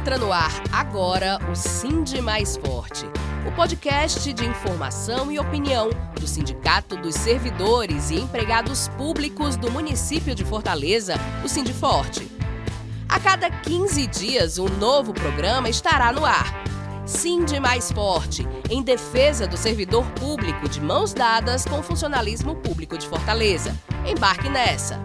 Entra no ar agora o Sindi Mais Forte, o podcast de informação e opinião do Sindicato dos Servidores e Empregados Públicos do município de Fortaleza, o Sindiforte. A cada 15 dias, um novo programa estará no ar. Sindi Mais Forte, em defesa do servidor público de mãos dadas com o funcionalismo público de Fortaleza. Embarque nessa!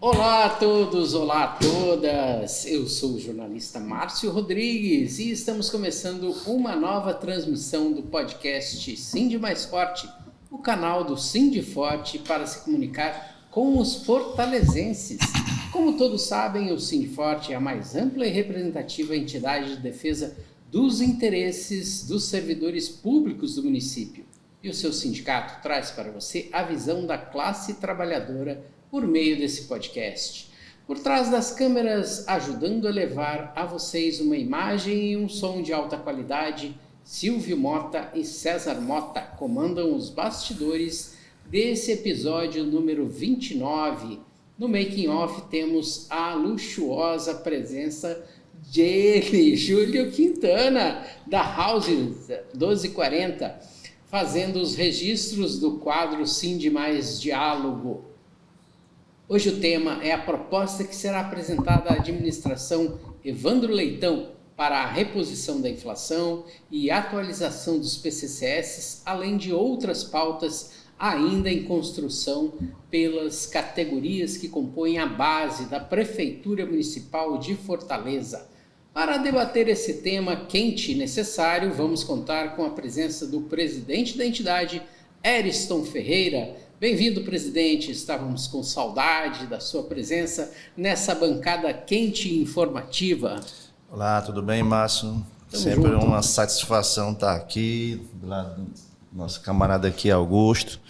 Olá a todos, olá a todas, eu sou o jornalista Márcio Rodrigues e estamos começando uma nova transmissão do podcast Sindi Mais Forte, o canal do Sindiforte para se comunicar com os fortalezenses. Como todos sabem, o Sindiforte é a mais ampla e representativa entidade de defesa dos interesses dos servidores públicos do município. E o seu sindicato traz para você a visão da classe trabalhadora por meio desse podcast. Por trás das câmeras, ajudando a levar a vocês uma imagem e um som de alta qualidade, Silvio Mota e César Mota comandam os bastidores desse episódio número 29. No Making Off temos a luxuosa presença dele, Júlio Quintana, da House 1240, fazendo os registros do quadro Sindi Mais Diálogo. Hoje o tema é a proposta que será apresentada à administração Evandro Leitão para a reposição da inflação e atualização dos PCCS, além de outras pautas ainda em construção pelas categorias que compõem a base da Prefeitura Municipal de Fortaleza. Para debater esse tema quente e necessário, vamos contar com a presença do presidente da entidade, Eriston Ferreira. Bem-vindo, presidente. Estávamos com saudade da sua presença nessa bancada quente e informativa. Olá, tudo bem, Márcio? Sempre junto. Uma satisfação estar aqui, do lado do nosso camarada aqui, Augusto,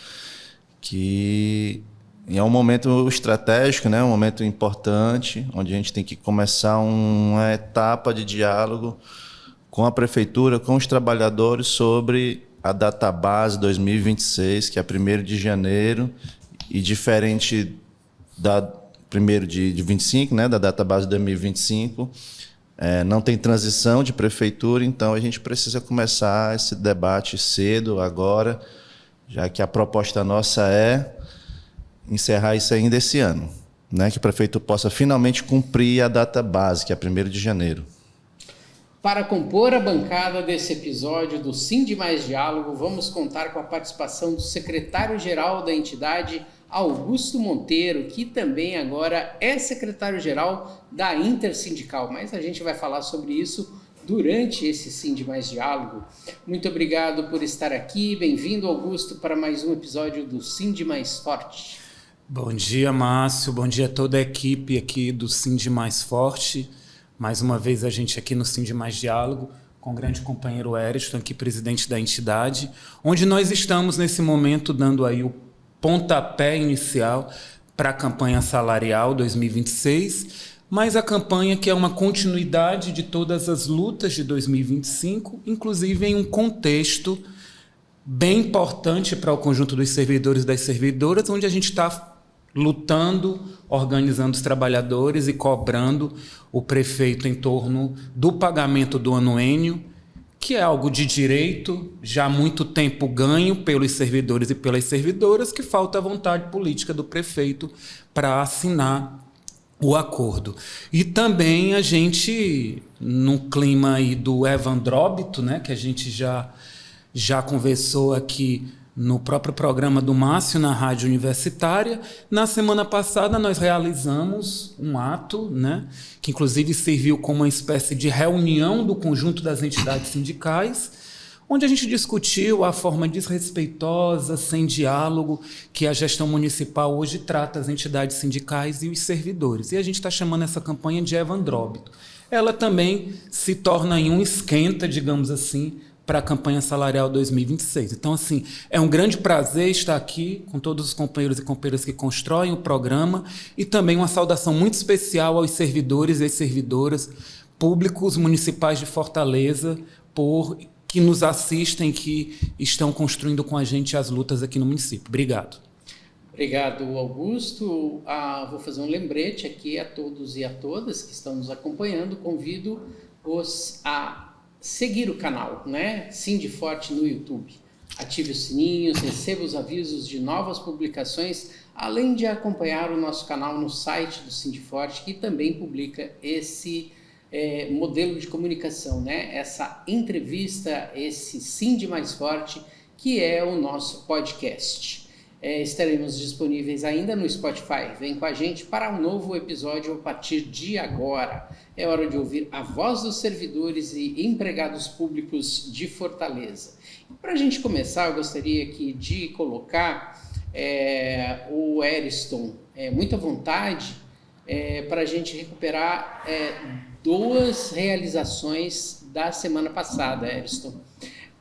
que é um momento estratégico, né? Um momento importante, onde a gente tem que começar uma etapa de diálogo com a prefeitura, com os trabalhadores sobre a database 2026, que é 1º de janeiro, e diferente da 1º de 25, né, da database 2025, não tem transição de prefeitura, então a gente precisa começar esse debate cedo, agora, já que a proposta nossa é encerrar isso ainda esse ano, né, que o prefeito possa finalmente cumprir a database, que é 1º de janeiro. Para compor a bancada desse episódio do Sindi Mais Diálogo, vamos contar com a participação do secretário-geral da entidade, Augusto Monteiro, que também agora é secretário-geral da Intersindical, mas a gente vai falar sobre isso durante esse Sindi Mais Diálogo. Muito obrigado por estar aqui, bem-vindo, Augusto, para mais um episódio do Sindi Mais Forte. Bom dia, Márcio, bom dia a toda a equipe aqui do Sindi Mais Forte. Mais uma vez a gente aqui no Sindi Mais Diálogo, com o grande companheiro Eriston, aqui presidente da entidade, onde nós estamos nesse momento dando aí o pontapé inicial para a campanha salarial 2026, mas a campanha que é uma continuidade de todas as lutas de 2025, inclusive em um contexto bem importante para o conjunto dos servidores e das servidoras, onde a gente está lutando, organizando os trabalhadores e cobrando o prefeito em torno do pagamento do anuênio, que é algo de direito, já há muito tempo ganho pelos servidores e pelas servidoras, que falta a vontade política do prefeito para assinar o acordo. E também a gente, no clima aí do Evandróbito, né, que a gente já conversou aqui no próprio programa do Márcio, na Rádio Universitária. Na semana passada nós realizamos um ato, né, que inclusive serviu como uma espécie de reunião do conjunto das entidades sindicais, onde a gente discutiu a forma desrespeitosa, sem diálogo, que a gestão municipal hoje trata as entidades sindicais e os servidores. E a gente está chamando essa campanha de Evandróbito. Ela também se torna em um esquenta, digamos assim, para a campanha salarial 2026. Então, assim, é um grande prazer estar aqui com todos os companheiros e companheiras que constroem o programa e também uma saudação muito especial aos servidores e servidoras públicos municipais de Fortaleza que nos assistem, que estão construindo com a gente as lutas aqui no município. Obrigado. Obrigado, Augusto. Vou fazer um lembrete aqui a todos e a todas que estão nos acompanhando. Convido-os a seguir o canal, né? Sindiforte no YouTube. Ative os sininhos, receba os avisos de novas publicações, além de acompanhar o nosso canal no site do Sindiforte, que também publica esse modelo de comunicação, né? Essa entrevista, esse Sindi Mais Forte, que é o nosso podcast. Estaremos disponíveis ainda no Spotify. Vem com a gente para um novo episódio a partir de agora. É hora de ouvir a voz dos servidores e empregados públicos de Fortaleza. Para a gente começar, eu gostaria aqui de colocar o Ariston, muita vontade, para a gente recuperar duas realizações da semana passada, Ariston.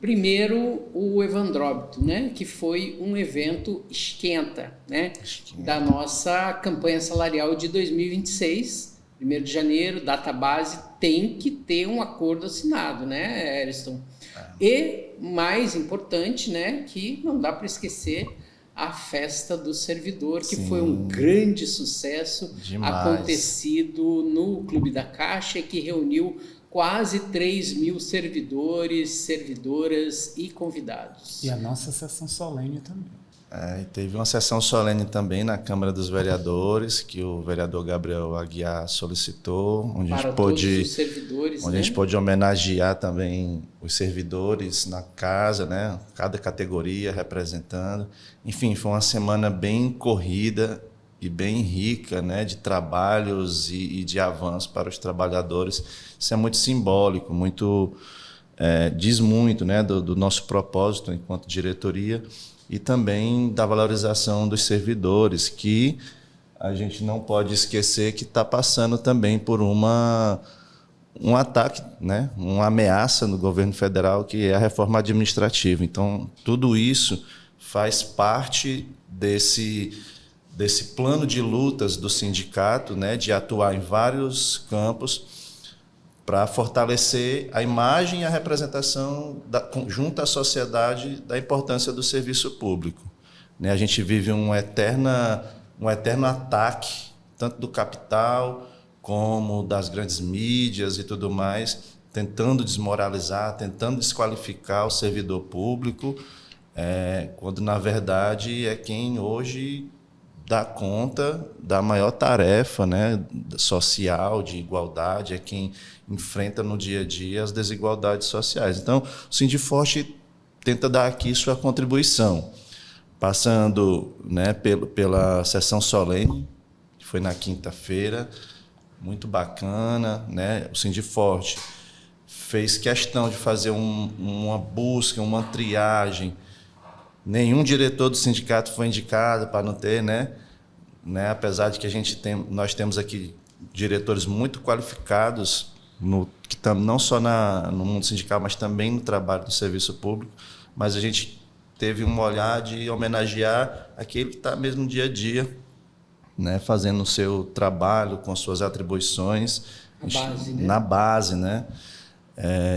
Primeiro, o Evandróbito, né, que foi um evento esquenta, né, da nossa campanha salarial de 2026, 1º de janeiro, data base, tem que ter um acordo assinado, né, Ariston? E, mais importante, né, que não dá para esquecer a festa do servidor, que Sim. foi um grande sucesso acontecido no Clube da Caixa, que reuniu quase 3 mil servidores, servidoras e convidados. E a nossa sessão solene também. Teve uma sessão solene também na Câmara dos Vereadores, que o vereador Gabriel Aguiar solicitou, onde para todos os servidores, onde a gente pôde homenagear também os servidores na casa, né? Cada categoria representando. Enfim, foi uma semana bem corrida e bem rica, né, de trabalhos e de avanço para os trabalhadores. Isso é muito simbólico, diz muito, né, do nosso propósito enquanto diretoria e também da valorização dos servidores, que a gente não pode esquecer que está passando também por um ataque, né, uma ameaça no governo federal, que é a reforma administrativa. Então, tudo isso faz parte desse plano de lutas do sindicato, né, de atuar em vários campos para fortalecer a imagem e a representação junto à sociedade da importância do serviço público. Né, a gente vive um eterno ataque, tanto do capital como das grandes mídias e tudo mais, tentando desmoralizar, tentando desqualificar o servidor público, quando, na verdade, é quem hoje dá conta da maior tarefa, né, social, de igualdade, é quem enfrenta no dia a dia as desigualdades sociais. Então, o Sindiforte tenta dar aqui sua contribuição, passando, né, pela sessão solene, que foi na quinta-feira, muito bacana, né? O Sindiforte fez questão de fazer uma busca, uma triagem. Nenhum diretor do sindicato foi indicado para não ter, né? Apesar de que nós temos aqui diretores muito qualificados, não só no mundo sindical, mas também no trabalho do serviço público, mas a gente teve um olhar de homenagear aquele que está mesmo dia a dia, né? Fazendo o seu trabalho com suas atribuições na base, né?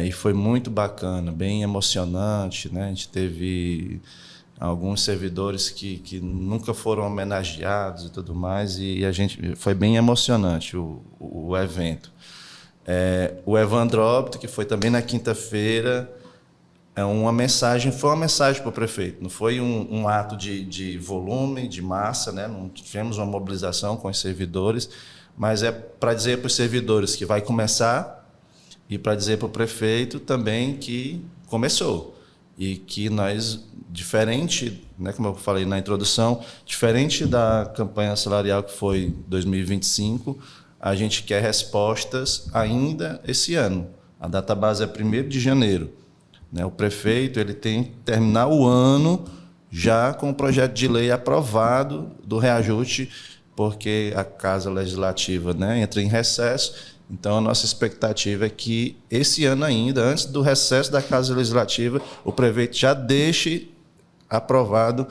E foi muito bacana, bem emocionante, né? A gente teve alguns servidores que nunca foram homenageados e tudo mais, e foi bem emocionante o evento. O Evandróbito, que foi também na quinta-feira, foi uma mensagem para o prefeito, não foi um ato de volume, de massa, né? Não tivemos uma mobilização com os servidores, mas é para dizer para os servidores que vai começar e para dizer para o prefeito também que começou. E que nós, diferente, né, como eu falei na introdução, diferente da campanha salarial que foi 2025, a gente quer respostas ainda esse ano. A data base é 1º de janeiro. Né? O prefeito ele tem que terminar o ano já com o projeto de lei aprovado do reajuste, porque a Casa Legislativa, né, entra em recesso. Então, a nossa expectativa é que esse ano ainda, antes do recesso da Casa Legislativa, o prefeito já deixe aprovado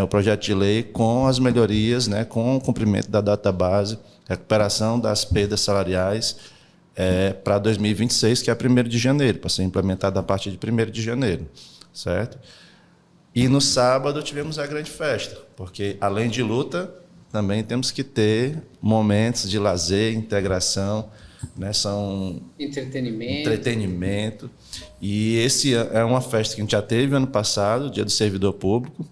o projeto de lei com as melhorias, né, com o cumprimento da database, recuperação das perdas salariais para 2026, que é 1º de janeiro, para ser implementado a partir de 1º de janeiro, certo? E no sábado tivemos a grande festa, porque além de luta, também temos que ter momentos de lazer, integração, né? São entretenimento. E esse é uma festa que a gente já teve ano passado, Dia do Servidor Público.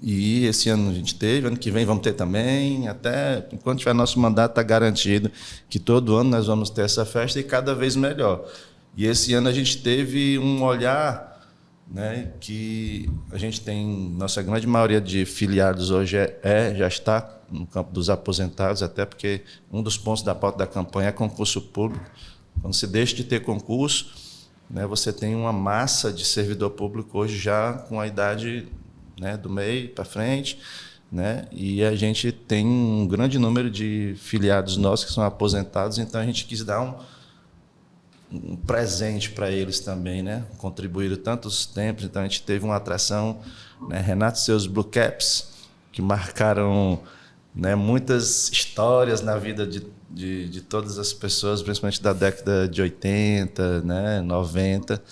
E esse ano a gente teve, ano que vem vamos ter também, até enquanto tiver nosso mandato está garantido que todo ano nós vamos ter essa festa e cada vez melhor. E esse ano a gente teve um olhar, né, que a gente tem, nossa grande maioria de filiados hoje já está no campo dos aposentados, até porque um dos pontos da pauta da campanha é concurso público. Quando se deixa de ter concurso, né, você tem uma massa de servidor público hoje já com a idade, né, do meio para frente, né, e a gente tem um grande número de filiados nossos que são aposentados, então a gente quis dar um presente para eles também, né, contribuíram tantos tempos, então a gente teve uma atração, né, Renato e seus Blue Caps, que marcaram, né, muitas histórias na vida de todas as pessoas, principalmente da década de 80, né, 90,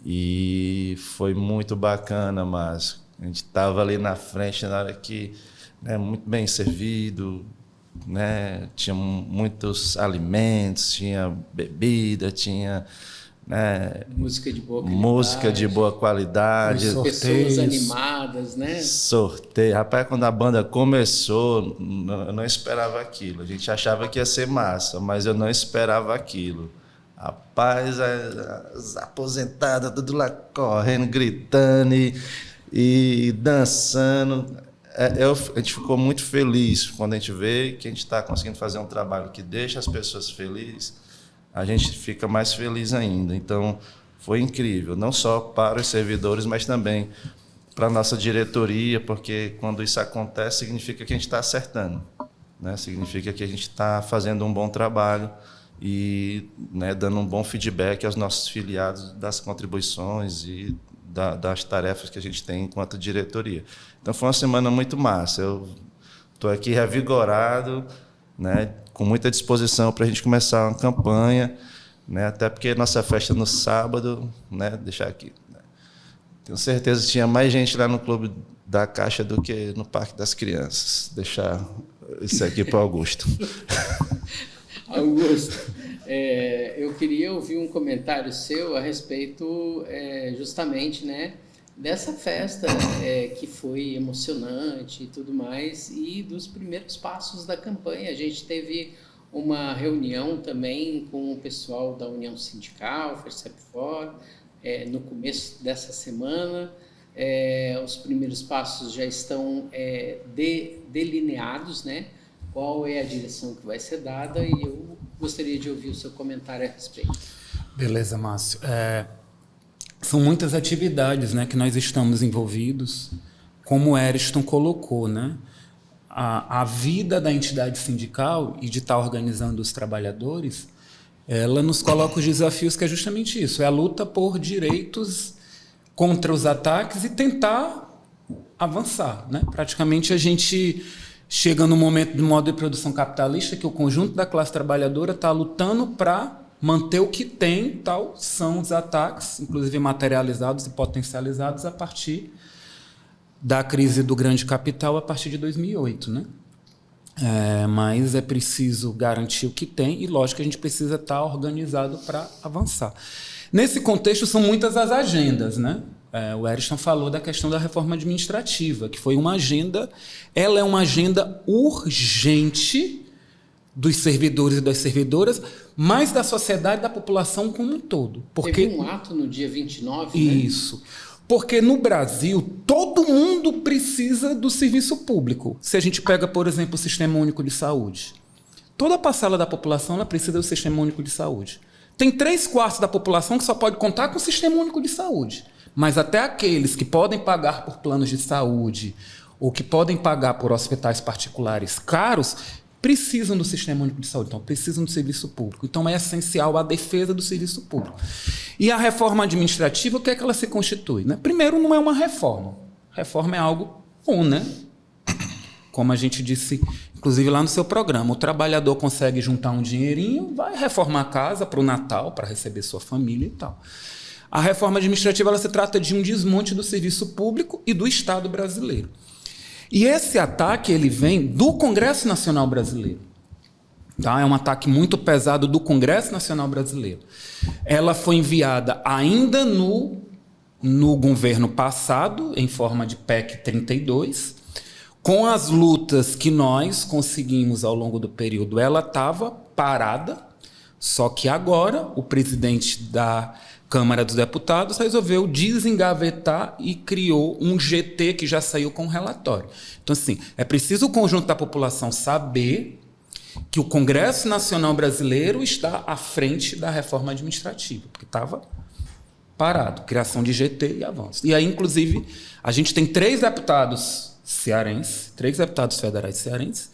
e foi muito bacana, mas a gente estava ali na frente na hora que, né, muito bem servido, né, tinha muitos alimentos, tinha bebida, tinha, né, música de boa qualidade, pessoas animadas, né? Sorteio. Rapaz, quando a banda começou, eu não esperava aquilo. A gente achava que ia ser massa, mas eu não esperava aquilo. Rapaz, as aposentadas, tudo lá correndo, gritando e dançando. A gente ficou muito feliz quando a gente vê que a gente está conseguindo fazer um trabalho que deixa as pessoas felizes, a gente fica mais feliz ainda. Então, foi incrível, não só para os servidores, mas também para a nossa diretoria, porque quando isso acontece, significa que a gente está acertando, né? Significa que a gente está fazendo um bom trabalho e, né, dando um bom feedback aos nossos filiados das contribuições e das tarefas que a gente tem enquanto diretoria. Então, foi uma semana muito massa. Eu estou aqui revigorado, né, com muita disposição para a gente começar uma campanha, né, até porque nossa festa no sábado, né, deixar aqui, né, tenho certeza que tinha mais gente lá no Clube da Caixa do que no Parque das Crianças. Deixar isso aqui para o Augusto. Augusto, eu queria ouvir um comentário seu a respeito justamente, né, dessa festa que foi emocionante e tudo mais, e dos primeiros passos da campanha. A gente teve uma reunião também com o pessoal da União Sindical, FERCEPFOR, no começo dessa semana. Os primeiros passos já estão delineados, né? Qual é a direção que vai ser dada, e eu gostaria de ouvir o seu comentário a respeito. Beleza, Márcio. São muitas atividades, né, que nós estamos envolvidos, como o Ariston colocou, né? A vida da entidade sindical e de estar organizando os trabalhadores, ela nos coloca os desafios que é justamente isso, é a luta por direitos contra os ataques e tentar avançar, né? Praticamente a gente chega no momento do modo de produção capitalista que o conjunto da classe trabalhadora está lutando para manter o que tem, tal são os ataques, inclusive materializados e potencializados a partir da crise do grande capital a partir de 2008, né? Mas é preciso garantir o que tem e, lógico, que a gente precisa estar organizado para avançar. Nesse contexto, são muitas as agendas, né? O Ariston falou da questão da reforma administrativa, que foi uma agenda, ela é uma agenda urgente dos servidores e das servidoras, mas da sociedade e da população como um todo. Porque teve um ato no dia 29, né? Isso. Porque no Brasil, todo mundo precisa do serviço público. Se a gente pega, por exemplo, o Sistema Único de Saúde. Toda a parcela da população ela precisa do Sistema Único de Saúde. Tem 3/4 da população que só pode contar com o Sistema Único de Saúde. Mas até aqueles que podem pagar por planos de saúde ou que podem pagar por hospitais particulares caros, precisam do Sistema Único de Saúde, então precisam do serviço público. Então é essencial a defesa do serviço público. E a reforma administrativa, o que é que ela se constitui, né? Primeiro, não é uma reforma. Reforma é algo bom, né? Como a gente disse, inclusive lá no seu programa, o trabalhador consegue juntar um dinheirinho, vai reformar a casa para o Natal, para receber sua família e tal. A reforma administrativa ela se trata de um desmonte do serviço público e do Estado brasileiro. E esse ataque ele vem do Congresso Nacional Brasileiro. Tá? É um ataque muito pesado do Congresso Nacional Brasileiro. Ela foi enviada ainda no governo passado, em forma de PEC 32. Com as lutas que nós conseguimos ao longo do período, ela estava parada, só que agora o presidente da Câmara dos Deputados resolveu desengavetar e criou um GT que já saiu com um relatório. Então, assim, é preciso o conjunto da população saber que o Congresso Nacional Brasileiro está à frente da reforma administrativa, porque estava parado, criação de GT e avanço. E aí, inclusive, a gente tem 3 deputados cearenses, 3 deputados federais cearenses,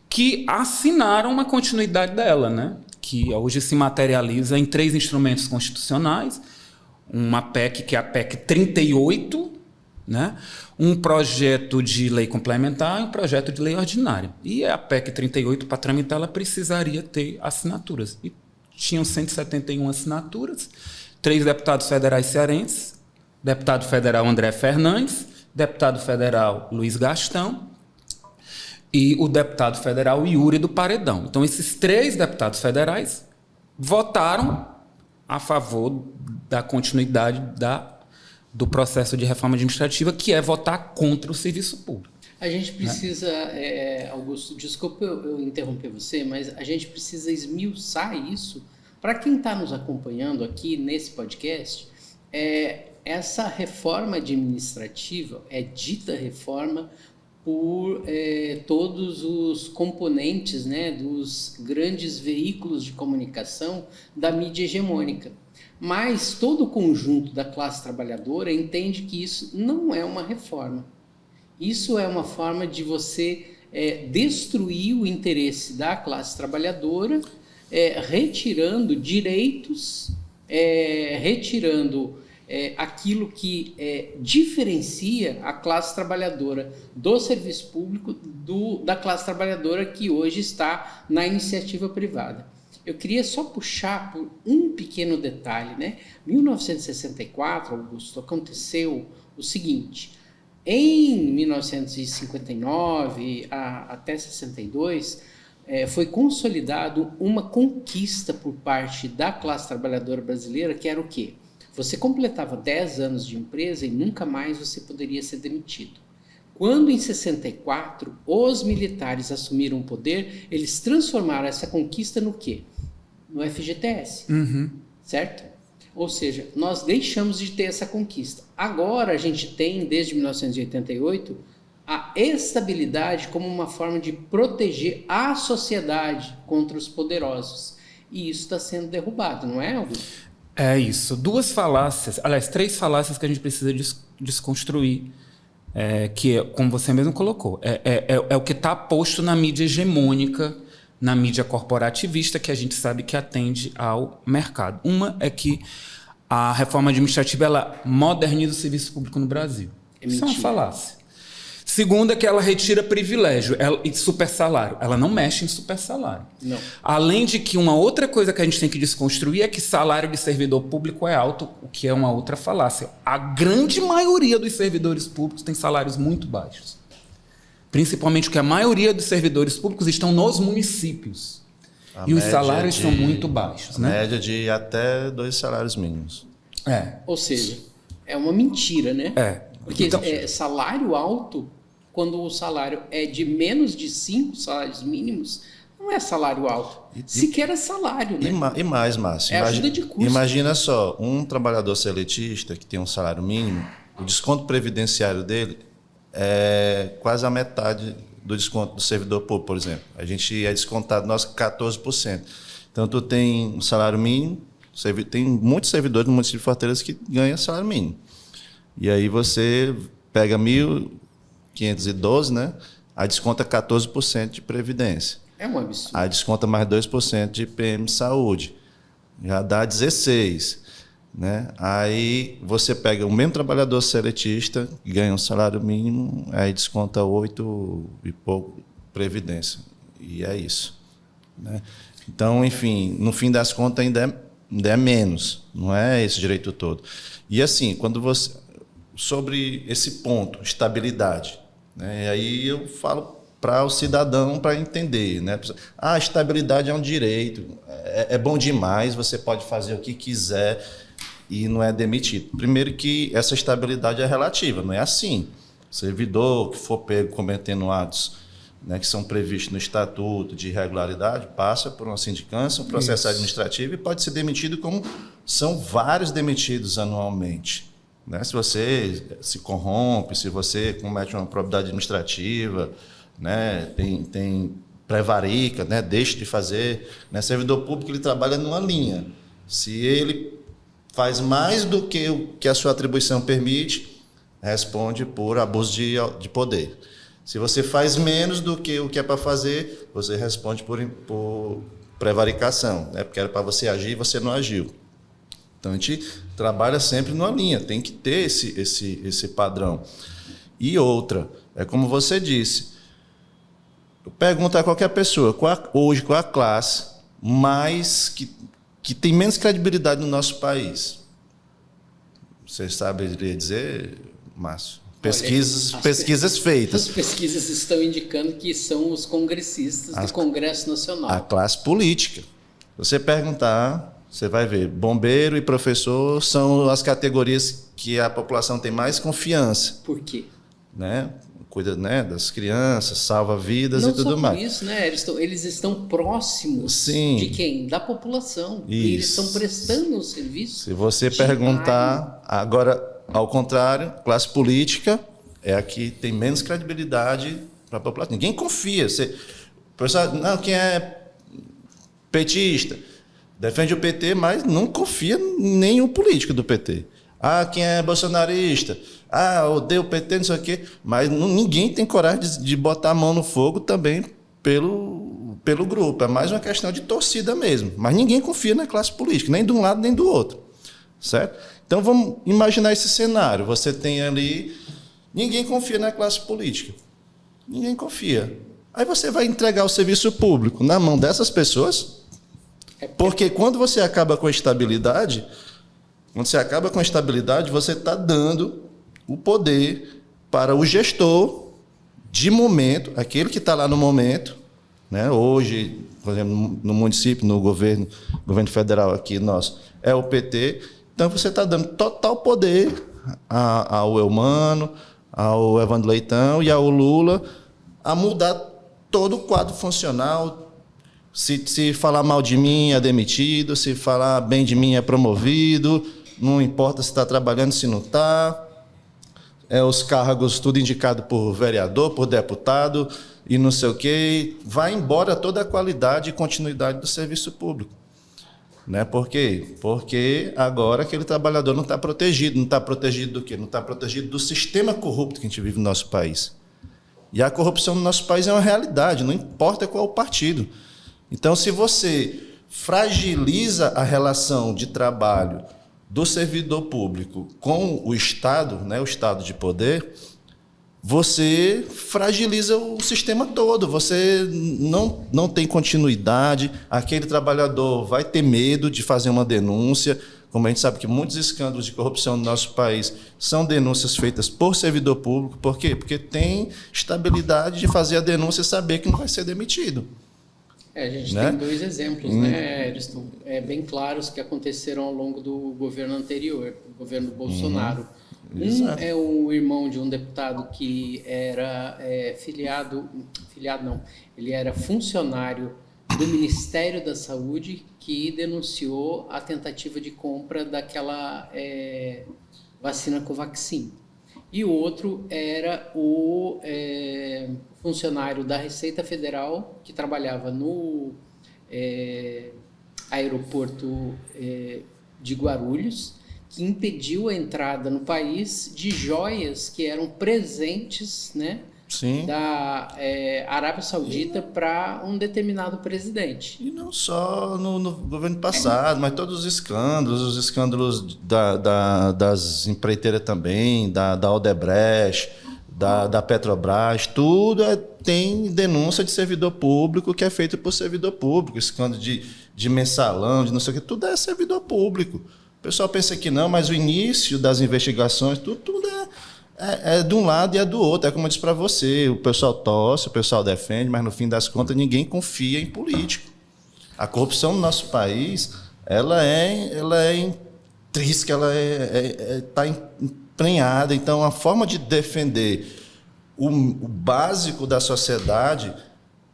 que assinaram uma continuidade dela, né? Que hoje se materializa em 3 instrumentos constitucionais, uma PEC, que é a PEC 38, né? Um projeto de lei complementar e um projeto de lei ordinária. E a PEC 38, para tramitar, ela precisaria ter assinaturas. E tinham 171 assinaturas, 3 deputados federais cearenses, deputado federal André Fernandes, deputado federal Luiz Gastão, e o deputado federal Yuri do Paredão. Então, esses 3 deputados federais votaram a favor da continuidade do processo de reforma administrativa, que é votar contra o serviço público. A gente precisa, Augusto, desculpa eu interromper você, mas a gente precisa esmiuçar isso. Para quem está nos acompanhando aqui nesse podcast, essa reforma administrativa é dita reforma por todos os componentes, né, dos grandes veículos de comunicação da mídia hegemônica. Mas todo o conjunto da classe trabalhadora entende que isso não é uma reforma. Isso é uma forma de você destruir o interesse da classe trabalhadora, retirando direitos, retirando aquilo que diferencia a classe trabalhadora do serviço público da classe trabalhadora que hoje está na iniciativa privada. Eu queria só puxar por um pequeno detalhe, né? Em 1964, Augusto, aconteceu o seguinte: em 1959 até 62, foi consolidado uma conquista por parte da classe trabalhadora brasileira, que era o quê? Você completava 10 anos de empresa e nunca mais você poderia ser demitido. Quando, em 64, os militares assumiram o poder, eles transformaram essa conquista no quê? No FGTS, certo? Ou seja, nós deixamos de ter essa conquista. Agora a gente tem, desde 1988, a estabilidade como uma forma de proteger a sociedade contra os poderosos. E isso está sendo derrubado, não é, Augusto? É isso. 2 falácias, aliás, 3 falácias que a gente precisa desconstruir, que, como você mesmo colocou, é o que está posto na mídia hegemônica, na mídia corporativista, que a gente sabe que atende ao mercado. Uma é que a reforma administrativa ela moderniza o serviço público no Brasil. Isso é uma falácia. Segunda, que ela retira privilégio e supersalário. Ela não mexe em supersalário. Não. Além de que uma outra coisa que a gente tem que desconstruir é que salário de servidor público é alto, o que é uma outra falácia. A grande maioria dos servidores públicos tem salários muito baixos. Principalmente porque a maioria dos servidores públicos estão nos municípios. E os salários são muito baixos. Né? Média de até 2 salários mínimos. Ou seja, é uma mentira, né? Porque então, salário alto, quando o salário é de menos de 5 salários mínimos, não é salário alto. Sequer é salário, né? E mais, Márcio. Ajuda de custo. Imagina só, um trabalhador seletista que tem um salário mínimo, o desconto previdenciário dele é quase a metade do desconto do servidor público, por exemplo. A gente é descontado, nós, 14%. Então, tu tem um salário mínimo, tem muitos servidores no município de Fortaleza que ganham salário mínimo. E aí você pega 1.512, né? Aí desconta 14% de previdência. É um absurdo. Aí desconta mais 2% de IPM saúde. Já dá 16%. Né? Aí você pega o mesmo trabalhador seletista, que ganha um salário mínimo, aí desconta 8 e pouco previdência. E é isso. Né? Então, enfim, no fim das contas ainda é ainda é menos, não é esse direito todo. E assim, quando você... Sobre esse ponto, estabilidade, né? E aí eu falo para o cidadão para entender, né? A estabilidade é um direito, é bom demais, você pode fazer o que quiser e não é demitido. Primeiro que essa estabilidade é relativa, não é assim. Servidor que for pego cometendo atos, né, que são previstos no estatuto de irregularidade, passa por uma sindicância, um processo administrativo e pode ser demitido, como são vários demitidos anualmente. Né? Se você se corrompe, se você comete uma improbidade administrativa, né, tem prevarica, né, deixa de fazer, né, servidor público ele trabalha numa linha. Se ele faz mais do que o que a sua atribuição permite, responde por abuso de poder. Se você faz menos do que o que é para fazer, você responde por prevaricação, né, porque era para você agir e você não agiu. Então, a gente trabalha sempre numa linha, tem que ter esse padrão. E outra, é como você disse, eu pergunto a qualquer pessoa, hoje, qual a classe que tem menos credibilidade no nosso país? Você saberia dizer, Márcio? Pesquisas feitas. As pesquisas estão indicando que são os congressistas do Congresso Nacional. A classe política. Você perguntar... Você vai ver, bombeiro e professor são as categorias que a população tem mais confiança. Por quê? Né? Cuida, né, das crianças, salva vidas e tudo mais. Não só por isso, né? Eles estão próximos Sim. de quem? Da população. Isso. E eles estão prestando o serviço. Se você perguntar, agora, ao contrário, classe política é a que tem menos credibilidade para a população. Ninguém confia. O pessoal, não, quem é petista? Defende o PT, mas não confia em nenhum político do PT. Quem é bolsonarista? Odeia o PT, não sei o quê. Mas ninguém tem coragem de botar a mão no fogo também pelo grupo. É mais uma questão de torcida mesmo. Mas ninguém confia na classe política, nem de um lado nem do outro. Certo? Então vamos imaginar esse cenário. Você tem ali... Ninguém confia na classe política. Ninguém confia. Aí você vai entregar o serviço público na mão dessas pessoas... Porque quando você acaba com a estabilidade, você está dando o poder para o gestor de momento, aquele que está lá no momento, né? Hoje, por exemplo, no município, no governo federal aqui nosso, é o PT. Então você está dando total poder ao Eumano, ao Evandro Leitão e ao Lula a mudar todo o quadro funcional. Se falar mal de mim é demitido, se falar bem de mim é promovido, não importa se está trabalhando, se não está. Os cargos tudo indicado por vereador, por deputado e não sei o quê. Vai embora toda a qualidade e continuidade do serviço público. Né? Por quê? Porque agora aquele trabalhador não está protegido. Não está protegido do quê? Não está protegido do sistema corrupto que a gente vive no nosso país. E a corrupção no nosso país é uma realidade, não importa qual o partido. Então, se você fragiliza a relação de trabalho do servidor público com o Estado, né, o Estado de poder, você fragiliza o sistema todo. Você não tem continuidade, aquele trabalhador vai ter medo de fazer uma denúncia. Como a gente sabe que muitos escândalos de corrupção no nosso país são denúncias feitas por servidor público. Por quê? Porque tem estabilidade de fazer a denúncia e saber que não vai ser demitido. A gente tem dois exemplos, né, Ariston, bem claros que aconteceram ao longo do governo anterior, o governo Bolsonaro. É o irmão de um deputado que era ele era funcionário do Ministério da Saúde, que denunciou a tentativa de compra daquela vacina Covaxin. E o outro era o funcionário da Receita Federal, que trabalhava no aeroporto de Guarulhos, que impediu a entrada no país de joias que eram presentes, né, da Arábia Saudita para um determinado presidente. E não só no governo passado, mas todos os escândalos das empreiteiras também, da Odebrecht, da Petrobras, tudo tem denúncia de servidor público que é feito por servidor público, escândalo de mensalão, de não sei o que, tudo é servidor público. O pessoal pensa que não, mas o início das investigações, tudo é de um lado e é do outro. É como eu disse para você, o pessoal torce, o pessoal defende, mas no fim das contas ninguém confia em político. A corrupção no nosso país, ela é intrínseca, ela está emprenhada. Então, a forma de defender o básico da sociedade,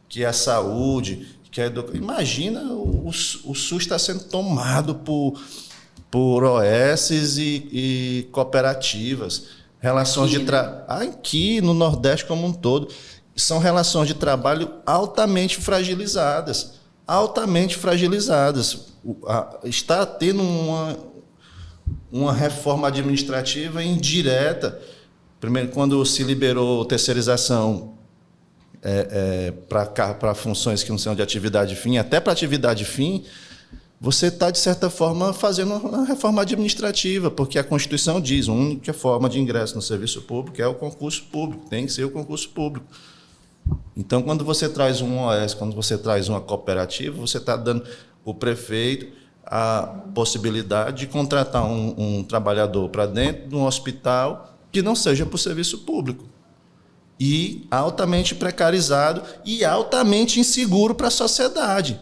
que é a saúde, que é a educação. Imagina, o SUS está sendo tomado por OS e cooperativas. Relações de trabalho. Aqui no Nordeste como um todo, são relações de trabalho altamente fragilizadas. Altamente fragilizadas. Está tendo uma reforma administrativa indireta. Primeiro, quando se liberou terceirização para funções que não são de atividade fim, até para atividade fim, você está, de certa forma, fazendo uma reforma administrativa, porque a Constituição diz que a única forma de ingresso no serviço público é o concurso público, tem que ser o concurso público. Então, quando você traz um OS, quando você traz uma cooperativa, você está dando ao prefeito a possibilidade de contratar um trabalhador para dentro de um hospital que não seja para o serviço público. E altamente precarizado e altamente inseguro para a sociedade.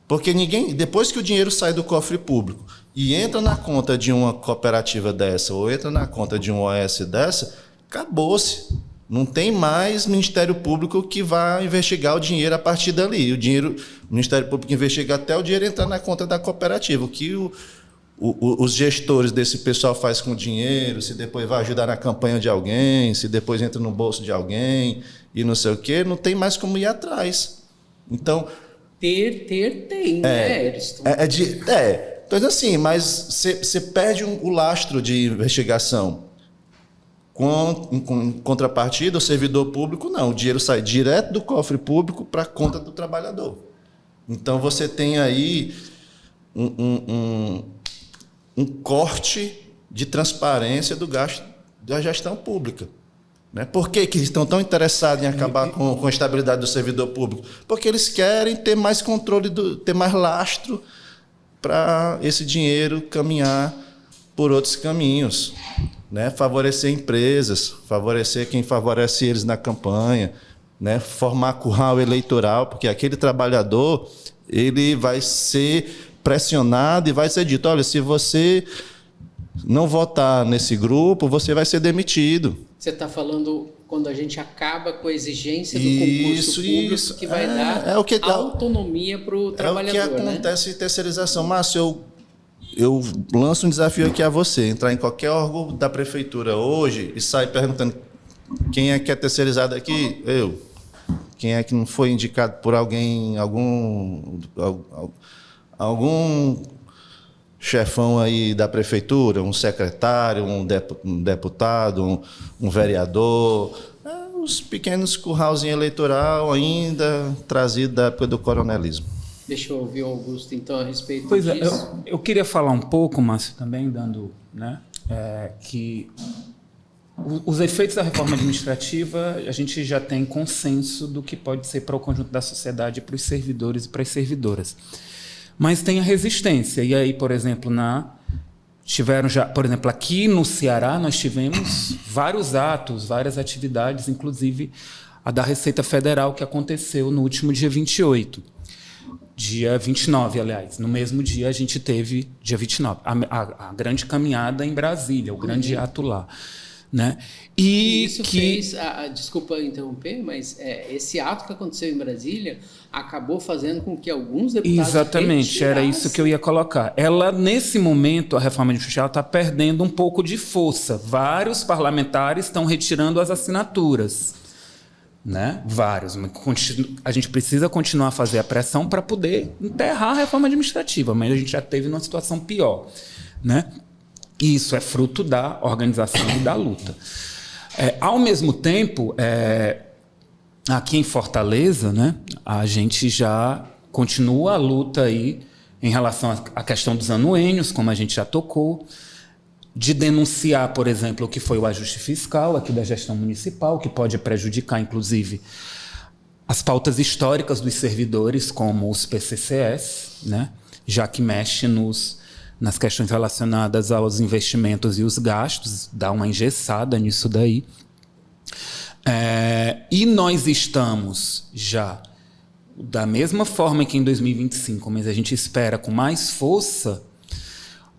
Porque depois que o dinheiro sai do cofre público e entra na conta de uma cooperativa dessa ou entra na conta de um OS dessa, acabou-se. Não tem mais Ministério Público que vá investigar o dinheiro a partir dali. O Ministério Público investiga até o dinheiro entrar na conta da cooperativa. O que os gestores desse pessoal faz com o dinheiro, se depois vai ajudar na campanha de alguém, se depois entra no bolso de alguém e não sei o quê, não tem mais como ir atrás. Então... tem, né, Ariston? Então, assim, mas você perde o lastro de investigação. Com contrapartida, o servidor público, não. O dinheiro sai direto do cofre público para a conta do trabalhador. Então, você tem aí um corte de transparência do gasto da gestão pública. Né? Por que estão tão interessados em acabar com a estabilidade do servidor público? Porque eles querem ter mais controle, ter mais lastro para esse dinheiro caminhar por outros caminhos. Né? Favorecer empresas, favorecer quem favorece eles na campanha, né? Formar curral eleitoral, porque aquele trabalhador ele vai ser pressionado e vai ser dito, olha, se você não votar nesse grupo, você vai ser demitido. Você está falando quando a gente acaba com a exigência do concurso público, que vai dar autonomia para o trabalhador. É o que acontece em terceirização. Márcio, eu lanço um desafio aqui a você, entrar em qualquer órgão da prefeitura hoje e sair perguntando quem é que é terceirizado aqui? Eu. Quem é que não foi indicado por alguém, algum chefão aí da prefeitura, um secretário, um deputado, um vereador, os pequenos curralzinhos eleitoral ainda trazido da época do coronelismo. Deixa eu ouvir o Augusto, então, a respeito disso. Pois eu queria falar um pouco, Márcio, também dando, né, que os efeitos da reforma administrativa, a gente já tem consenso do que pode ser para o conjunto da sociedade, para os servidores e para as servidoras. Mas tem a resistência. E aí, por exemplo, por exemplo, aqui no Ceará, nós tivemos vários atos, várias atividades, inclusive a da Receita Federal, que aconteceu no último dia 28. Dia 29, aliás. No mesmo dia, a gente teve, dia 29, a grande caminhada em Brasília, o grande ato lá. Né? E isso fez, desculpa interromper, mas esse ato que aconteceu em Brasília acabou fazendo com que alguns deputados... Exatamente, era isso que eu ia colocar. Nesse momento, a reforma administrativa está perdendo um pouco de força. Vários parlamentares estão retirando as assinaturas. Né? Vários. A gente precisa continuar a fazer a pressão para poder enterrar a reforma administrativa, mas a gente já teve numa situação pior. Né? E isso é fruto da organização e da luta. Ao mesmo tempo, aqui em Fortaleza, né, a gente já continua a luta aí em relação à questão dos anuênios, como a gente já tocou. de denunciar, por exemplo, o que foi o ajuste fiscal aqui da gestão municipal, que pode prejudicar, inclusive, as pautas históricas dos servidores, como os PCCS, né? Já que mexe nas questões relacionadas aos investimentos e os gastos, dá uma engessada nisso daí. E nós estamos já, da mesma forma que em 2025, mas a gente espera com mais força,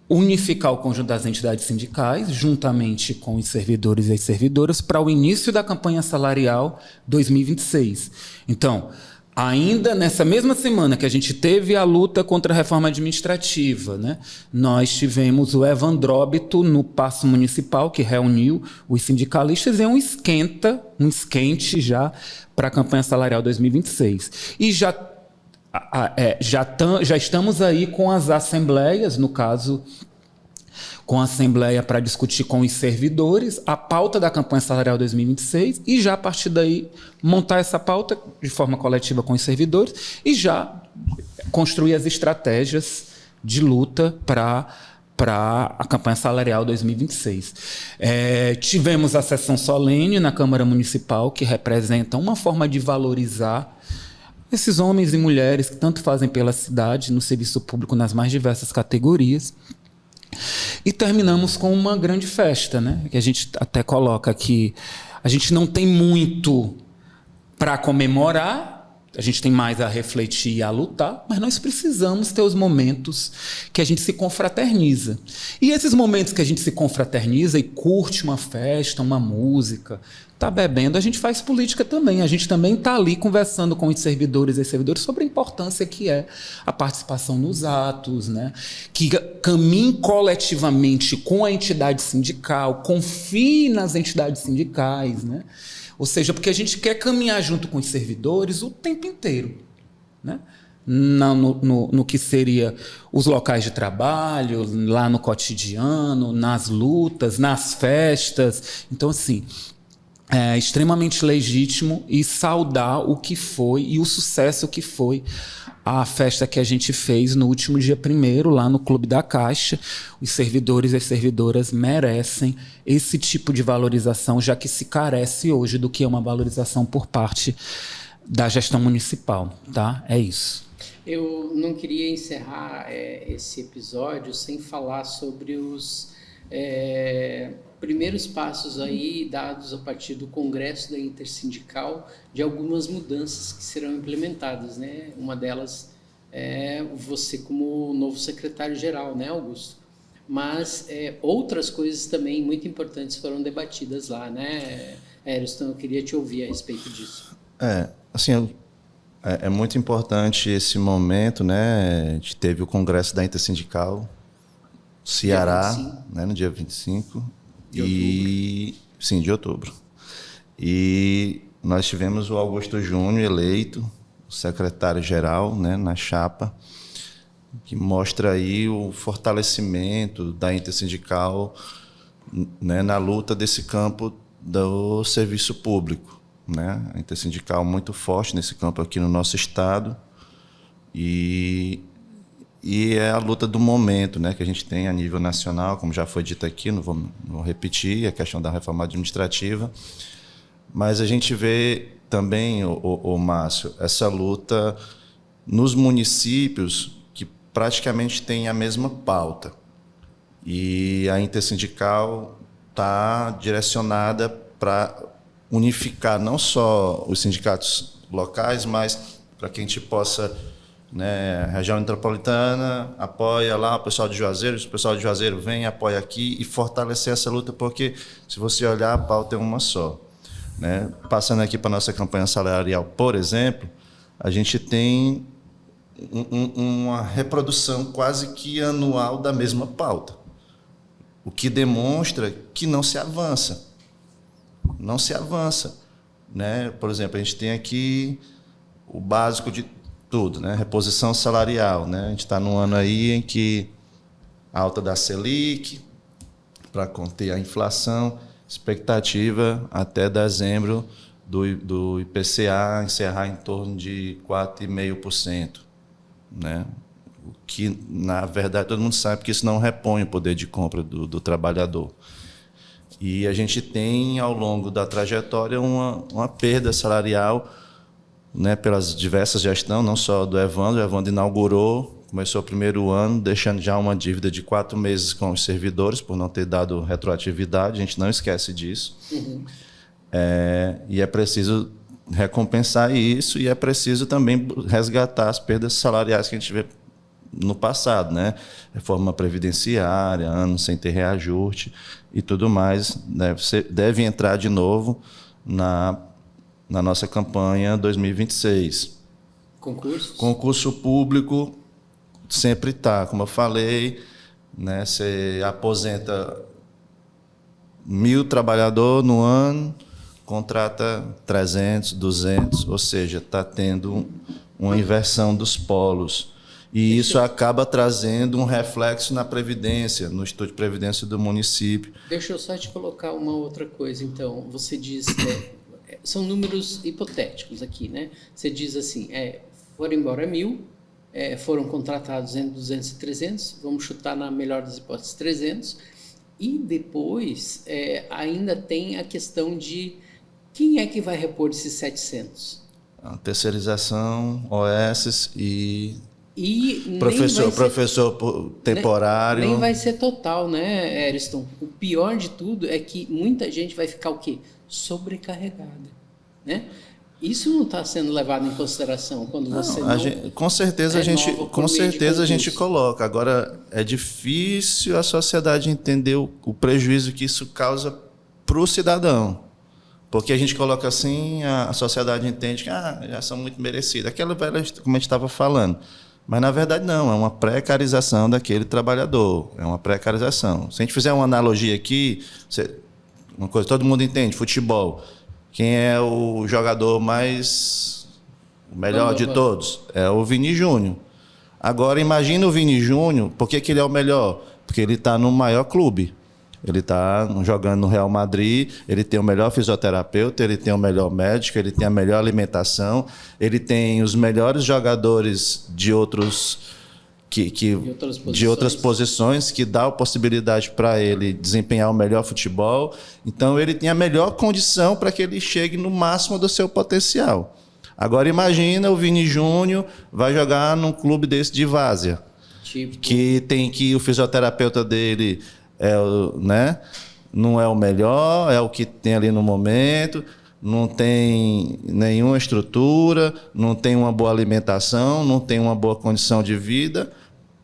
unificar o conjunto das entidades sindicais, juntamente com os servidores e as servidoras, para o início da campanha salarial 2026. Então, ainda nessa mesma semana que a gente teve a luta contra a reforma administrativa, né, nós tivemos o Evandróbito no Paço Municipal, que reuniu os sindicalistas em um esquente já para a campanha salarial 2026. E já estamos aí com as assembleias, no caso, com a assembleia para discutir com os servidores a pauta da campanha salarial 2026 e já a partir daí montar essa pauta de forma coletiva com os servidores e já construir as estratégias de luta para a campanha salarial 2026. Tivemos a sessão solene na Câmara Municipal, que representa uma forma de valorizar esses homens e mulheres que tanto fazem pela cidade, no serviço público, nas mais diversas categorias. E terminamos com uma grande festa, né? Que a gente até coloca aqui. A gente não tem muito para comemorar, a gente tem mais a refletir e a lutar, mas nós precisamos ter os momentos que a gente se confraterniza. E esses momentos que a gente se confraterniza e curte uma festa, uma música, está bebendo, a gente faz política também. A gente também está ali conversando com os servidores e servidores sobre a importância que é a participação nos atos, né? Que caminhe coletivamente com a entidade sindical, confie nas entidades sindicais, né? Ou seja, porque a gente quer caminhar junto com os servidores o tempo inteiro, né? No que seria os locais de trabalho, lá no cotidiano, nas lutas, nas festas. Então, assim, é extremamente legítimo e saudar o que foi e o sucesso que foi a festa que a gente fez no último dia 1º, lá no Clube da Caixa. Os servidores e as servidoras merecem esse tipo de valorização, já que se carece hoje do que é uma valorização por parte da gestão municipal. Tá? É isso. Eu não queria encerrar esse episódio sem falar sobre os primeiros passos aí dados a partir do Congresso da Intersindical de algumas mudanças que serão implementadas, né? Uma delas é você como novo secretário-geral, né, Augusto? Mas outras coisas também muito importantes foram debatidas lá, né, Ariston? Eu queria te ouvir a respeito disso. Assim, é muito importante esse momento, né? A gente teve o Congresso da Intersindical, Ceará, né, no dia 25 de outubro. E nós tivemos o Augusto Júnior eleito, secretário-geral, né, na chapa, que mostra aí o fortalecimento da Intersindical, né, na luta desse campo do serviço público, né? A Intersindical muito forte nesse campo aqui no nosso estado e é a luta do momento, né, que a gente tem a nível nacional, como já foi dito aqui, não vou repetir, a questão da reforma administrativa, mas a gente vê também, o Márcio, essa luta nos municípios que praticamente têm a mesma pauta. E a Intersindical está direcionada para unificar não só os sindicatos locais, mas para que a gente possa, né, a região metropolitana apoia lá o pessoal de Juazeiro, o pessoal de Juazeiro vem, apoia aqui e fortalecer essa luta, porque se você olhar, a pauta é uma só, né? Passando aqui para a nossa campanha salarial, por exemplo, a gente tem uma reprodução quase que anual da mesma pauta, o que demonstra que não se avança. Não se avança, né? Por exemplo, a gente tem aqui o básico de tudo, né? Reposição salarial, né? A gente está num ano aí em que alta da Selic para conter a inflação, expectativa até dezembro do IPCA encerrar em torno de 4,5%, né? o que, na verdade, todo mundo sabe que isso não repõe o poder de compra do trabalhador. E a gente tem, ao longo da trajetória, uma perda salarial, né, pelas diversas gestões, não só do Evandro. O Evandro inaugurou, começou o primeiro ano, deixando já uma dívida de 4 meses com os servidores, por não ter dado retroatividade, a gente não esquece disso. Uhum. E é preciso recompensar isso e é preciso também resgatar as perdas salariais que a gente vê no passado, né? Reforma previdenciária, anos sem ter reajuste e tudo mais, deve entrar de novo na nossa campanha 2026. Concursos? Concurso público sempre está, como eu falei, né? Você aposenta 1.000 trabalhadores no ano, contrata 300, 200, ou seja, está tendo uma inversão dos polos. E isso acaba trazendo um reflexo na Previdência, no Instituto de Previdência do município. Deixa eu só te colocar uma outra coisa, então. Você diz, são números hipotéticos aqui, né? Você diz assim, foram embora 1.000, foram contratados entre 200 e 300, vamos chutar na melhor das hipóteses 300, e depois ainda tem a questão de quem é que vai repor esses 700? A terceirização, OS e professor temporário. Nem vai ser total, né, Ariston? O pior de tudo é que muita gente vai ficar o quê? Sobrecarregada, né? Isso não está sendo levado em consideração quando você com certeza a gente coloca. Agora, é difícil a sociedade entender o prejuízo que isso causa para o cidadão. Porque a gente coloca assim, a sociedade entende que já são muito merecidas. Aquela velha, como a gente estava falando. Mas, na verdade, não. É uma precarização daquele trabalhador. É uma precarização. Se a gente fizer uma analogia aqui, uma coisa que todo mundo entende, futebol. Quem é o jogador o melhor de todos? É o Vini Júnior. Agora, imagina o Vini Júnior, por que ele é o melhor? Porque ele está no maior clube. Ele está jogando no Real Madrid, ele tem o melhor fisioterapeuta, ele tem o melhor médico, ele tem a melhor alimentação, ele tem os melhores jogadores de outras posições que dá a possibilidade para ele desempenhar o melhor futebol. Então, ele tem a melhor condição para que ele chegue no máximo do seu potencial. Agora, imagina o Vini Júnior vai jogar num clube desse de várzea, que o fisioterapeuta dele não é o melhor, é o que tem ali no momento, não tem nenhuma estrutura, não tem uma boa alimentação, não tem uma boa condição de vida.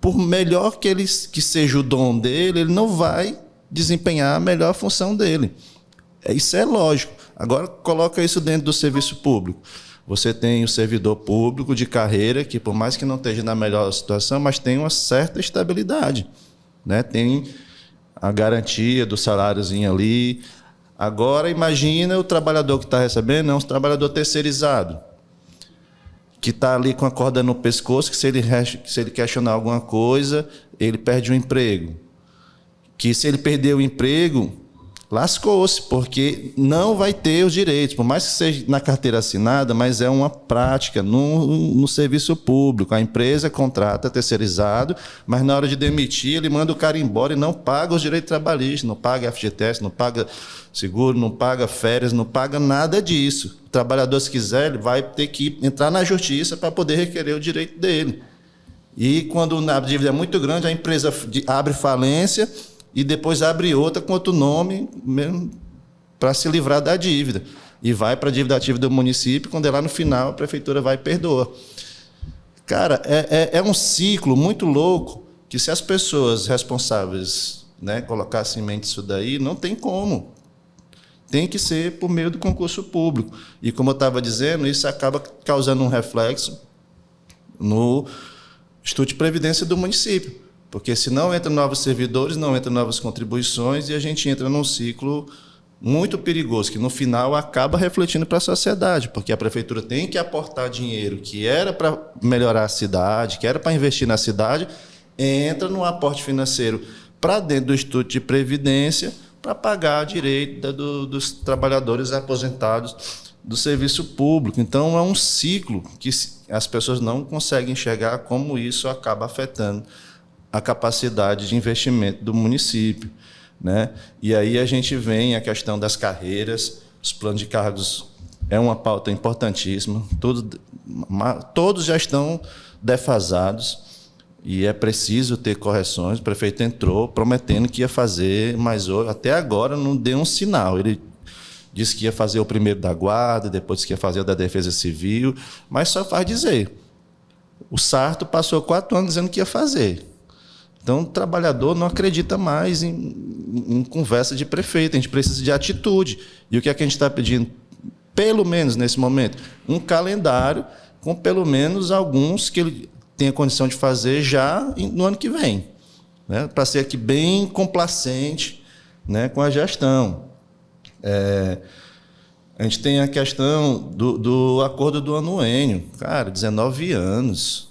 Por melhor que seja o dom dele, ele não vai desempenhar a melhor função dele. Isso é lógico. Agora, coloca isso dentro do serviço público. Você tem o servidor público de carreira, que por mais que não esteja na melhor situação, mas tem uma certa estabilidade, né? Tem a garantia do saláriozinho ali. Agora, imagina o trabalhador que está recebendo, é um trabalhador terceirizado, que está ali com a corda no pescoço, que se ele questionar alguma coisa, ele perde o emprego. Que se ele perder o emprego, lascou-se, porque não vai ter os direitos, por mais que seja na carteira assinada, mas é uma prática no serviço público. A empresa contrata terceirizado, mas na hora de demitir, ele manda o cara embora e não paga os direitos trabalhistas, não paga FGTS, não paga seguro, não paga férias, não paga nada disso. O trabalhador, se quiser, ele vai ter que entrar na justiça para poder requerer o direito dele. E quando a dívida é muito grande, a empresa abre falência e depois abre outra com outro nome, mesmo para se livrar da dívida. E vai para a dívida ativa do município, quando é lá no final, a prefeitura vai e perdoa. Cara, é um ciclo muito louco, que se as pessoas responsáveis, né, colocassem em mente isso daí, não tem como. Tem que ser por meio do concurso público. E, como eu estava dizendo, isso acaba causando um reflexo no Instituto de Previdência do município. Porque se não entram novos servidores, não entram novas contribuições e a gente entra num ciclo muito perigoso, que no final acaba refletindo para a sociedade, porque a prefeitura tem que aportar dinheiro que era para melhorar a cidade, que era para investir na cidade, entra no aporte financeiro para dentro do Instituto de Previdência para pagar a direito dos trabalhadores aposentados do serviço público. Então, é um ciclo que as pessoas não conseguem enxergar como isso acaba afetando a capacidade de investimento do município, né? E aí a gente vem a questão das carreiras, os planos de cargos é uma pauta importantíssima, todos já estão defasados e é preciso ter correções. O prefeito entrou prometendo que ia fazer, mas até agora não deu um sinal. Ele disse que ia fazer o primeiro da Guarda, depois que ia fazer o da Defesa Civil, mas só faz dizer. O Sarto passou 4 anos dizendo que ia fazer. Então, o trabalhador não acredita mais em conversa de prefeito, a gente precisa de atitude. E o que é que a gente está pedindo? Pelo menos, nesse momento, um calendário com pelo menos alguns que ele tenha condição de fazer já no ano que vem, né? Para ser aqui bem complacente, né, com a gestão. A gente tem a questão do acordo do anuênio. Cara, 19 anos,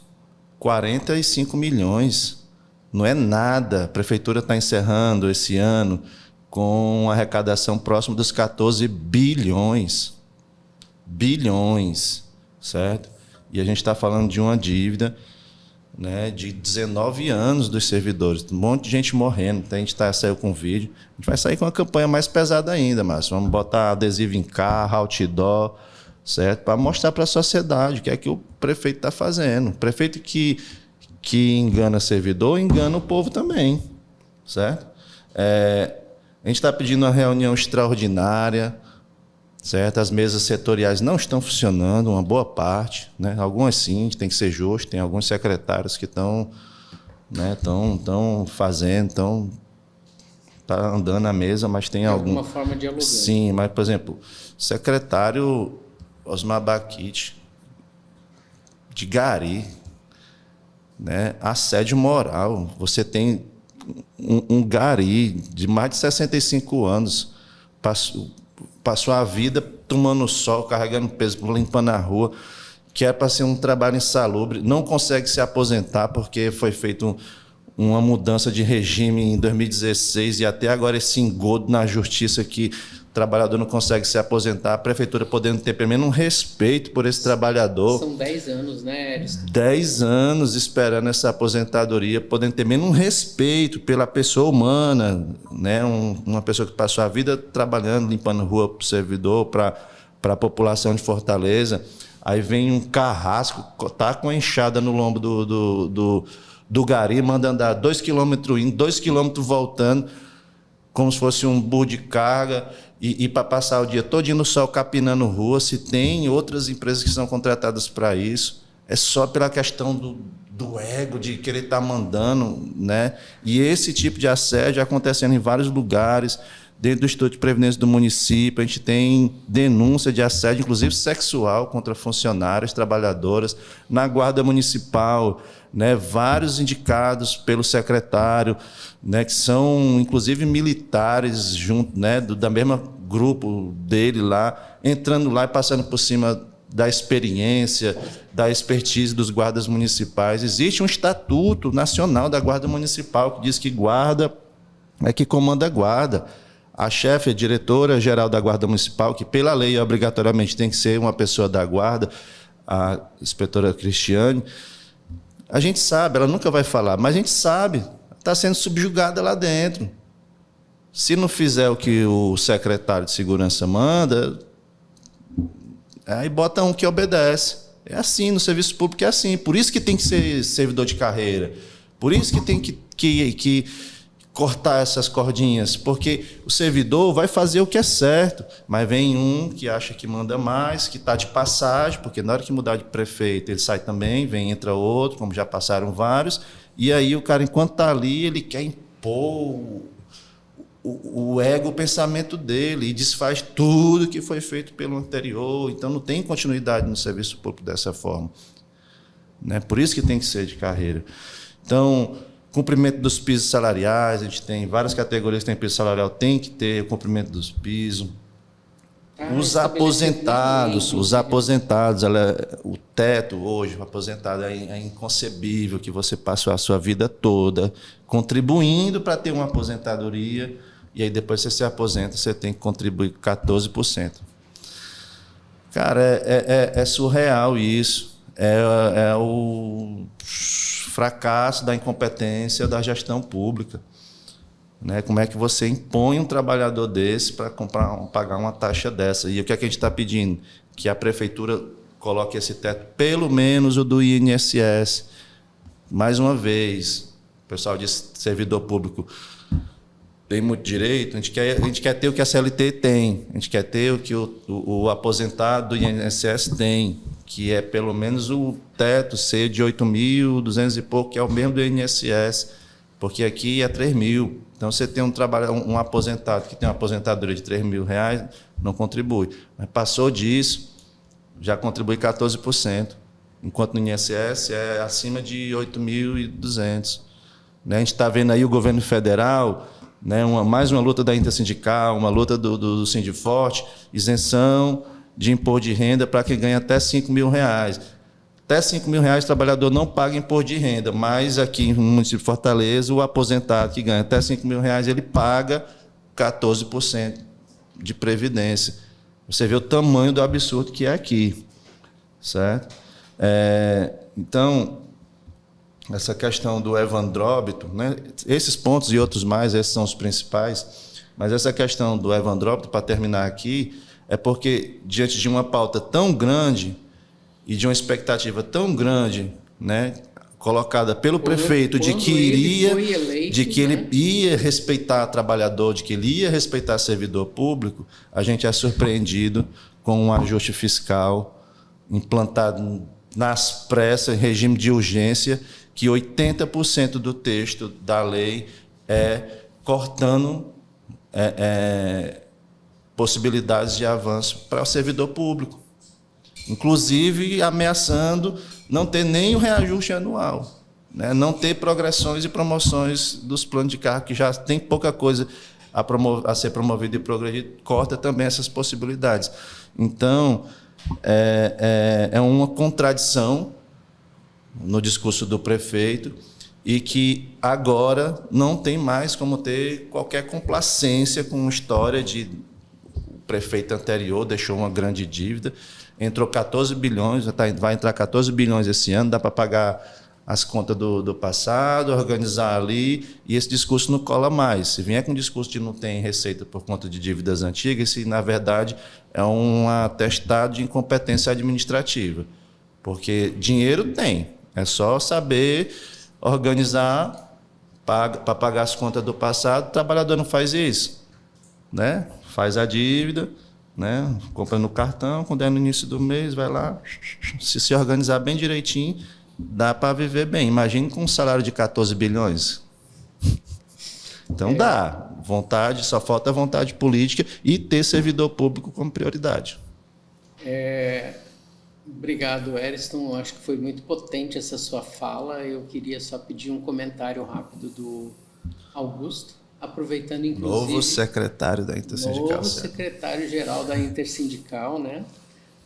45 milhões. Não é nada. A prefeitura está encerrando esse ano com uma arrecadação próxima dos 14 bilhões. Bilhões, certo? E a gente está falando de uma dívida, né, de 19 anos dos servidores. Um monte de gente morrendo. A gente saiu com vídeo. A gente vai sair com uma campanha mais pesada ainda, Márcio. Vamos botar adesivo em carro, outdoor, certo? Para mostrar para a sociedade o que é que o prefeito está fazendo. O prefeito que engana servidor, engana o povo também, certo? A gente está pedindo uma reunião extraordinária, certo? As mesas setoriais não estão funcionando, uma boa parte, né? Algumas sim, a gente tem que ser justo, tem alguns secretários que estão, né, estão fazendo, está andando na mesa, mas tem alguma forma de dialogar. Sim, mas, por exemplo, secretário Osmar Baquite, de Gari, né? Assédio moral. Você tem um Gari de mais de 65 anos, passou a vida tomando sol, carregando peso, limpando a rua, que é para ser um trabalho insalubre, não consegue se aposentar porque foi feita uma mudança de regime em 2016 e até agora esse engodo na justiça que o trabalhador não consegue se aposentar, a prefeitura podendo ter pelo menos um respeito por esse trabalhador. São 10 anos, né, Ariston? 10 anos esperando essa aposentadoria, podendo ter menos um respeito pela pessoa humana, né? Uma pessoa que passou a vida trabalhando, limpando rua para o servidor, para a população de Fortaleza. Aí vem um carrasco, tá com a enxada no lombo do Gari, manda andar 2 quilômetros indo, 2 quilômetros voltando, como se fosse um burro de carga, e para passar o dia todo no sol capinando rua. Se tem outras empresas que são contratadas para isso, é só pela questão do ego, de querer estar mandando, né? E esse tipo de assédio acontecendo em vários lugares. Dentro do Instituto de Previdência do município, a gente tem denúncia de assédio, inclusive sexual, contra funcionários, trabalhadoras. Na Guarda Municipal, né, vários indicados pelo secretário, né, que são, inclusive, militares, junto, né, da mesma grupo dele lá, entrando lá e passando por cima da experiência, da expertise dos guardas municipais. Existe um estatuto nacional da Guarda Municipal que diz que guarda é que comanda a guarda. A chefe, a diretora-geral da Guarda Municipal, que pela lei obrigatoriamente tem que ser uma pessoa da Guarda, a inspetora Cristiane, a gente sabe, ela nunca vai falar, mas a gente sabe, está sendo subjugada lá dentro. Se não fizer o que o secretário de segurança manda, aí bota um que obedece. É assim, no serviço público é assim. Por isso que tem que ser servidor de carreira. Por isso que tem que cortar essas cordinhas, porque o servidor vai fazer o que é certo, mas vem um que acha que manda mais, que está de passagem, porque na hora que mudar de prefeito ele sai também, entra outro, como já passaram vários, e aí o cara, enquanto está ali, ele quer impor o ego, o pensamento dele, e desfaz tudo que foi feito pelo anterior. Então não tem continuidade no serviço público dessa forma, né? Por isso que tem que ser de carreira. Então, cumprimento dos pisos salariais, a gente tem várias categorias que tem piso salarial, tem que ter o cumprimento dos pisos. Os aposentados, o teto hoje, o aposentado, é inconcebível que você passe a sua vida toda contribuindo para ter uma aposentadoria, e aí depois você se aposenta, você tem que contribuir 14%. Cara, é surreal isso. É o fracasso da incompetência da gestão pública. Né? Como é que você impõe um trabalhador desse para pagar uma taxa dessa? E o que é que a gente está pedindo? Que a prefeitura coloque esse teto, pelo menos o do INSS. Mais uma vez, o pessoal diz servidor público tem muito direito, a gente quer ter o que a CLT tem, a gente quer ter o que o aposentado do INSS tem, que é pelo menos o teto ser de 8.200 e pouco, que é o mesmo do INSS, porque aqui é 3.000. Então, você tem um aposentado que tem uma aposentadoria de R$3.000, não contribui. Mas passou disso, já contribui 14%, enquanto no INSS é acima de 8.200. Né? A gente está vendo aí o governo federal, né? Mais uma luta da Intersindical, uma luta do Sindiforte, isenção de imposto de renda para quem ganha até R$5.000. Até R$5.000 o trabalhador não paga imposto de renda, mas aqui no município de Fortaleza, o aposentado que ganha até R$5.000, ele paga 14% de previdência. Você vê o tamanho do absurdo que é aqui, certo? Então, essa questão do Evandróbito, né? Esses pontos e outros mais, esses são os principais, mas essa questão do Evandróbito, para terminar aqui, é porque, diante de uma pauta tão grande e de uma expectativa tão grande, né, colocada pelo prefeito de que ele ia respeitar trabalhador, de que ele ia respeitar servidor público, a gente é surpreendido com um ajuste fiscal implantado nas pressas, em regime de urgência, que 80% do texto da lei é cortando possibilidades de avanço para o servidor público. Inclusive ameaçando não ter nem o reajuste anual, né? Não ter progressões e promoções dos planos de cargo, que já tem pouca coisa a ser promovido e progredido, corta também essas possibilidades. Então, é uma contradição no discurso do prefeito e que agora não tem mais como ter qualquer complacência com a história de o prefeito anterior deixou uma grande dívida. Entrou 14 bilhões, vai entrar 14 bilhões esse ano, dá para pagar as contas do passado, organizar ali, e esse discurso não cola mais. Se vier com um discurso de não tem receita por conta de dívidas antigas, isso, na verdade, é um atestado de incompetência administrativa. Porque dinheiro tem, é só saber organizar para pagar as contas do passado. O trabalhador não faz isso, né? Faz a dívida, né? Compra no cartão, quando é no início do mês, vai lá, se organizar bem direitinho, dá para viver bem. Imagine com um salário de 14 bilhões. Então dá. Vontade, só falta vontade política e ter servidor público como prioridade. Obrigado, Ariston. Acho que foi muito potente essa sua fala. Eu queria só pedir um comentário rápido do Augusto. Aproveitando, inclusive... Novo secretário da Intersindical. Novo secretário-geral da Intersindical, né?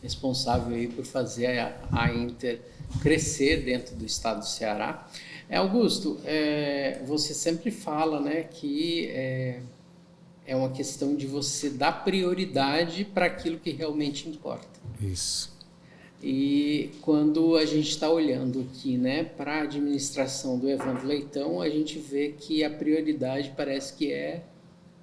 Responsável aí por fazer a Inter crescer dentro do estado do Ceará. Augusto, você sempre fala, né, que é uma questão de você dar prioridade para aquilo que realmente importa. Isso. E quando a gente está olhando aqui, né, para a administração do Evandro Leitão, a gente vê que a prioridade parece que é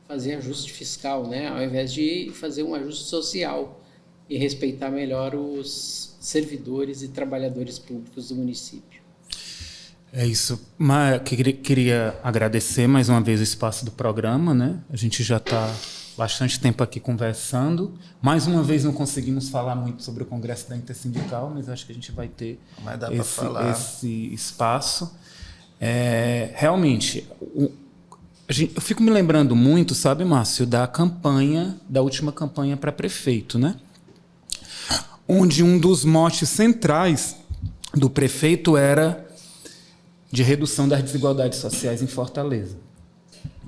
fazer ajuste fiscal, né, ao invés de fazer um ajuste social e respeitar melhor os servidores e trabalhadores públicos do município. É isso. Mas queria agradecer mais uma vez o espaço do programa, né? A gente já está bastante tempo aqui conversando. Mais uma vez não conseguimos falar muito sobre o Congresso da Intersindical, mas acho que a gente vai ter esse espaço. Realmente, eu fico me lembrando muito, sabe, Márcio, da última campanha para prefeito, né? Onde um dos motes centrais do prefeito era de redução das desigualdades sociais em Fortaleza.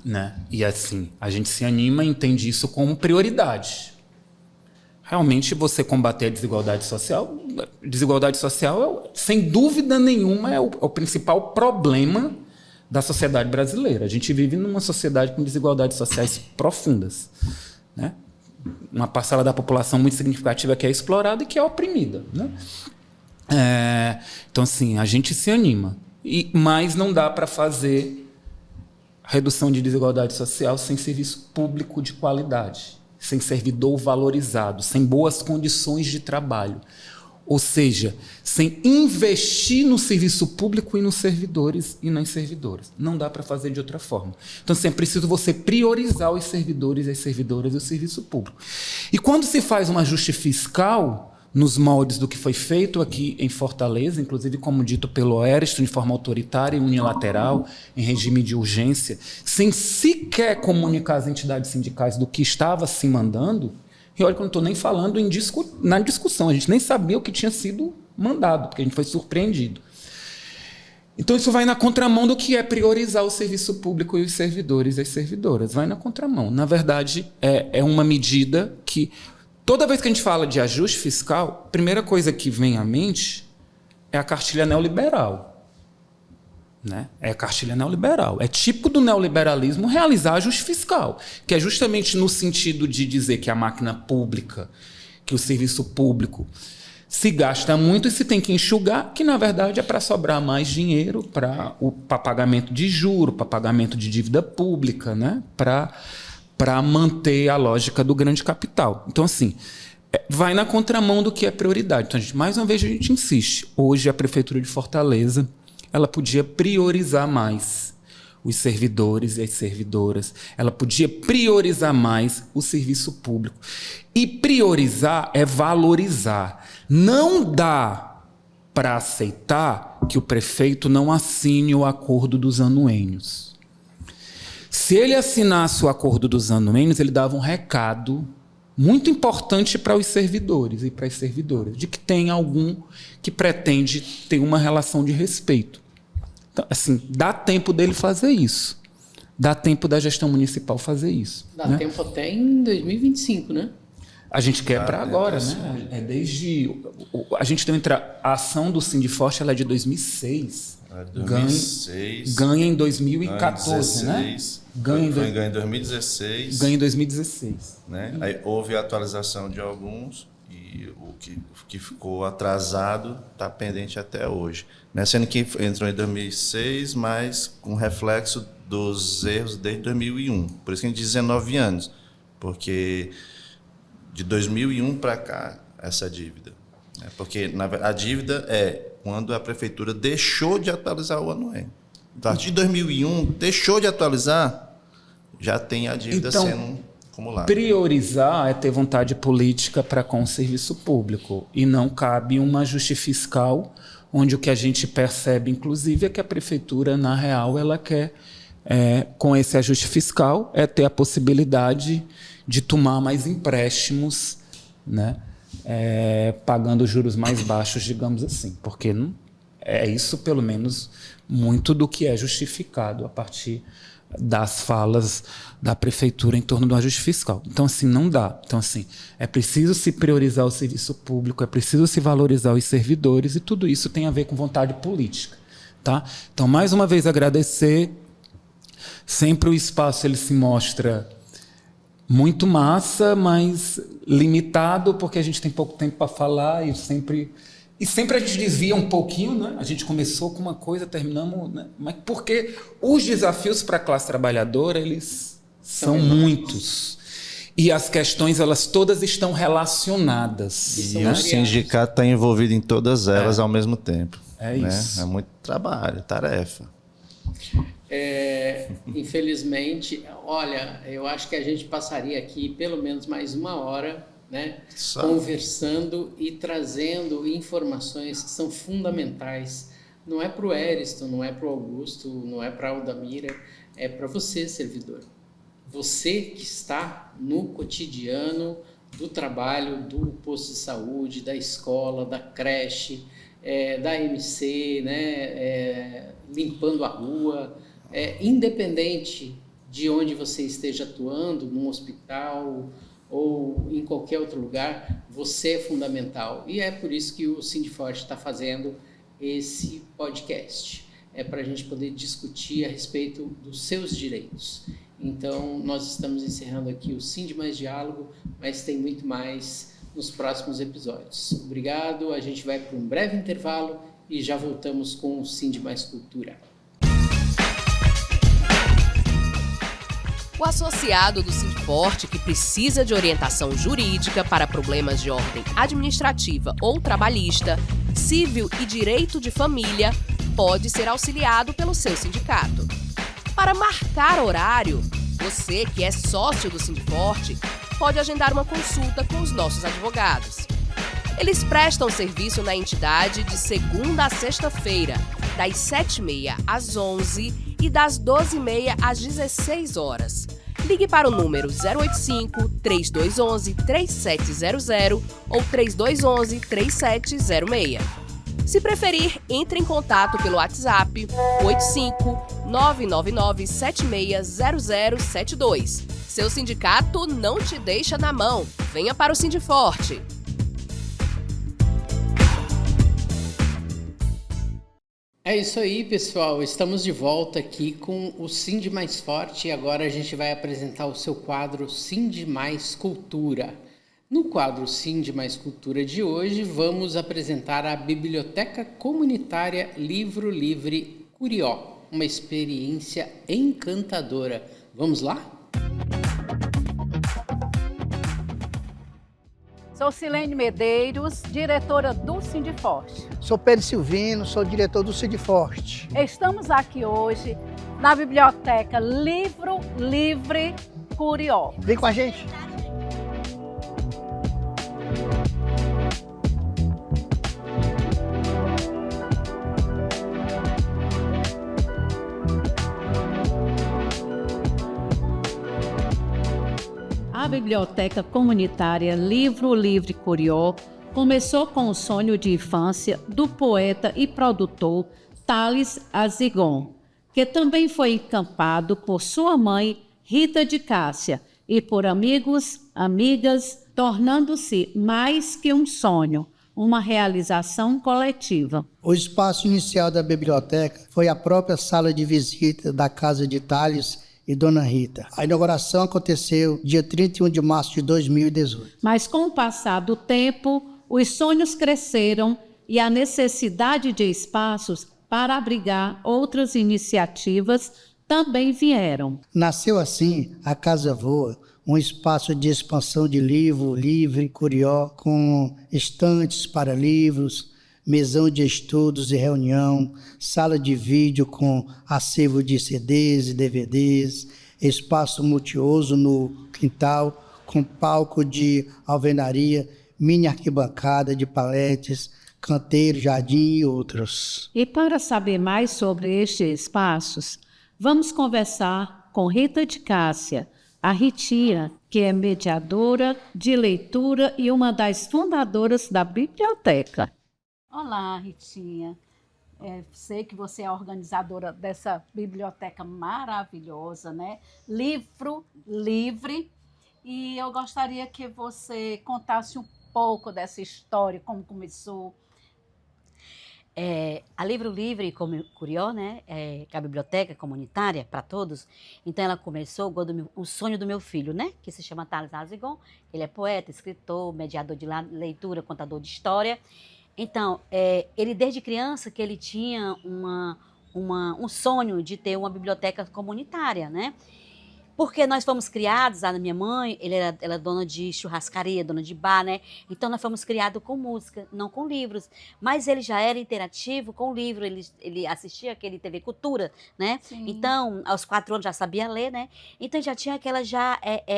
Né? E assim, a gente se anima e entende isso como prioridade. Realmente, você combater a desigualdade social, sem dúvida nenhuma, é o principal problema da sociedade brasileira. A gente vive numa sociedade com desigualdades sociais profundas, né? uma parcela da população muito significativa que é explorada e que é oprimida, né? Então, assim, a gente se anima. Mas não dá para fazer redução de desigualdade social sem serviço público de qualidade, sem servidor valorizado, sem boas condições de trabalho. Ou seja, sem investir no serviço público e nos servidores e nas servidoras. Não dá para fazer de outra forma. Então, assim, é preciso você priorizar os servidores, as servidoras e o serviço público. E quando se faz um ajuste fiscal, nos moldes do que foi feito aqui em Fortaleza, inclusive como dito pelo Oeriston, de forma autoritária e unilateral, em regime de urgência, sem sequer comunicar às entidades sindicais do que estava se mandando, e olha que eu não estou nem falando na discussão, a gente nem sabia o que tinha sido mandado, porque a gente foi surpreendido. Então isso vai na contramão do que é priorizar o serviço público e os servidores e as servidoras. Vai na contramão. Na verdade, é uma medida que, toda vez que a gente fala de ajuste fiscal, a primeira coisa que vem à mente é a cartilha neoliberal. Né? É a cartilha neoliberal. É tipo do neoliberalismo realizar ajuste fiscal, que é justamente no sentido de dizer que a máquina pública, que o serviço público se gasta muito e se tem que enxugar, que na verdade é para sobrar mais dinheiro para pagamento de juros, para pagamento de dívida pública, né? Para manter a lógica do grande capital. Então, assim, vai na contramão do que é prioridade. Então, mais uma vez, a gente insiste. Hoje, a Prefeitura de Fortaleza ela podia priorizar mais os servidores e as servidoras. Ela podia priorizar mais o serviço público. E priorizar é valorizar. Não dá para aceitar que o prefeito não assine o acordo dos anuênios. Se ele assinasse o acordo dos anuênios, ele dava um recado muito importante para os servidores e para as servidoras, de que tem algum que pretende ter uma relação de respeito. Então, assim, dá tempo dele fazer isso. Dá tempo da gestão municipal fazer isso. Dá né? tempo até em 2025, né? A gente quer para agora, né? A gente tem a ação do Sindiforte, ela é de 2006. 2006. Ganha em 2014, né? Ganha em 2016. Ganha em 2016. Né? Aí houve a atualização de alguns e o que ficou atrasado está pendente até hoje. Né? Sendo que entrou em 2006, mas com reflexo dos erros desde 2001. Por isso que a gente diz 19 anos, porque de 2001 para cá, essa dívida. Né? Porque a dívida é quando a prefeitura deixou de atualizar o anuênio. A partir de 2001, deixou de atualizar, já tem a dívida sendo acumulada. Priorizar é ter vontade política para com o serviço público. E não cabe um ajuste fiscal, onde o que a gente percebe, inclusive, é que a prefeitura, na real, ela quer, com esse ajuste fiscal, ter a possibilidade de tomar mais empréstimos, né? Pagando juros mais baixos, digamos assim. Porque não é isso, pelo menos, muito do que é justificado a partir das falas da prefeitura em torno do ajuste fiscal. Então, assim, não dá. Então, assim, é preciso se priorizar o serviço público, é preciso se valorizar os servidores, e tudo isso tem a ver com vontade política. Tá? Então, mais uma vez, agradecer. Sempre o espaço ele se mostra muito massa, mas limitado, porque a gente tem pouco tempo para falar e sempre a gente desvia um pouquinho, né? A gente começou com uma coisa, terminamos, né? Mas porque os desafios para a classe trabalhadora, eles são muitos. E as questões, elas todas estão relacionadas. E o sindicato está envolvido em todas elas ao mesmo tempo. É isso. É muito trabalho, tarefa. Infelizmente, olha, eu acho que a gente passaria aqui pelo menos mais uma hora, né, conversando e trazendo informações que são fundamentais. Não é para o Ariston, não é para o Augusto, não é para a Aldamira, é para você, servidor. Você que está no cotidiano do trabalho, do posto de saúde, da escola, da creche, da MC, né, limpando a rua, independente de onde você esteja atuando, num hospital ou em qualquer outro lugar, você é fundamental. E é por isso que o Sindiforte está fazendo esse podcast. para a gente poder discutir a respeito dos seus direitos. Então, nós estamos encerrando aqui o Sind Mais Diálogo, mas tem muito mais nos próximos episódios. Obrigado, a gente vai para um breve intervalo e já voltamos com o Sind Mais Cultura. O associado do Sindforte que precisa de orientação jurídica para problemas de ordem administrativa ou trabalhista, civil e direito de família, pode ser auxiliado pelo seu sindicato. Para marcar horário, você que é sócio do Sindforte pode agendar uma consulta com os nossos advogados. Eles prestam serviço na entidade de segunda a sexta-feira, das 7h30 às 11h e das 12h30 às 16 horas. Ligue para o número 085-3211-3700 ou 3211-3706. Se preferir, entre em contato pelo WhatsApp 85-999-760072. Seu sindicato não te deixa na mão. Venha para o Sindforte. É isso aí, pessoal. Estamos de volta aqui com o Sind Mais Forte e agora a gente vai apresentar o seu quadro Sind Mais Cultura. No quadro Sind Mais Cultura de hoje, vamos apresentar a Biblioteca Comunitária Livro Livre Curió, uma experiência encantadora. Vamos lá? Sou Silene Medeiros, diretora do Sindforte. Sou Pedro Silvino, sou diretor do Sindforte. Estamos aqui hoje na Biblioteca Livro Livre Curió. Vem com a gente. A Biblioteca Comunitária Livro Livre Curió começou com o sonho de infância do poeta e produtor Thales Azigon, que também foi encampado por sua mãe, Rita de Cássia, e por amigos, amigas, tornando-se mais que um sonho, uma realização coletiva. O espaço inicial da biblioteca foi a própria sala de visita da casa de Thales e Dona Rita. A inauguração aconteceu dia 31 de março de 2018. Mas com o passar do tempo, os sonhos cresceram e a necessidade de espaços para abrigar outras iniciativas também vieram. Nasceu assim a Casa Voa, um espaço de expansão de livro livre, curió, com estantes para livros, mesão de estudos e reunião, sala de vídeo com acervo de CDs e DVDs, espaço multiuso no quintal, com palco de alvenaria, mini arquibancada de paletes, canteiro, jardim e outros. E para saber mais sobre estes espaços, vamos conversar com Rita de Cássia, a Ritinha, que é mediadora de leitura e uma das fundadoras da biblioteca. Olá, Ritinha. Sei que você é organizadora dessa biblioteca maravilhosa, né? Livro Livre. E eu gostaria que você contasse um pouco dessa história, como começou. A Livro Livre Curió, né? Que é a biblioteca comunitária para todos. Então ela começou com o sonho do meu filho, né? Que se chama Thales Azigon. Ele é poeta, escritor, mediador de leitura, contador de história. Então, ele desde criança que ele tinha um sonho de ter uma biblioteca comunitária, né? Porque nós fomos criados, a minha mãe, ela é dona de churrascaria, dona de bar, né? Então nós fomos criados com música, não com livros. Mas ele já era interativo com o livro, ele assistia aquele TV Cultura, né? Sim. Então, aos 4 anos já sabia ler, né? Então já tinha aquela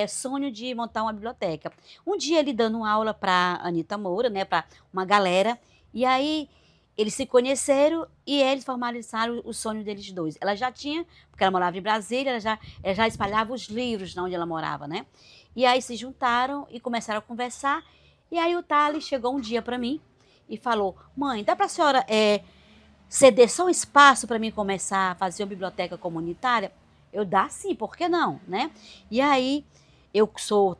sonho de montar uma biblioteca. Um dia ele dando aula para Anita Moura, né? Para uma galera, e aí eles se conheceram e eles formalizaram o sonho deles dois. Ela já tinha, porque ela morava em Brasília, ela já espalhava os livros onde ela morava, né? E aí se juntaram e começaram a conversar. E aí o Thales chegou um dia para mim e falou: mãe, dá para a senhora ceder só um espaço para mim começar a fazer uma biblioteca comunitária? Eu dá sim, por que não, né? E aí eu sou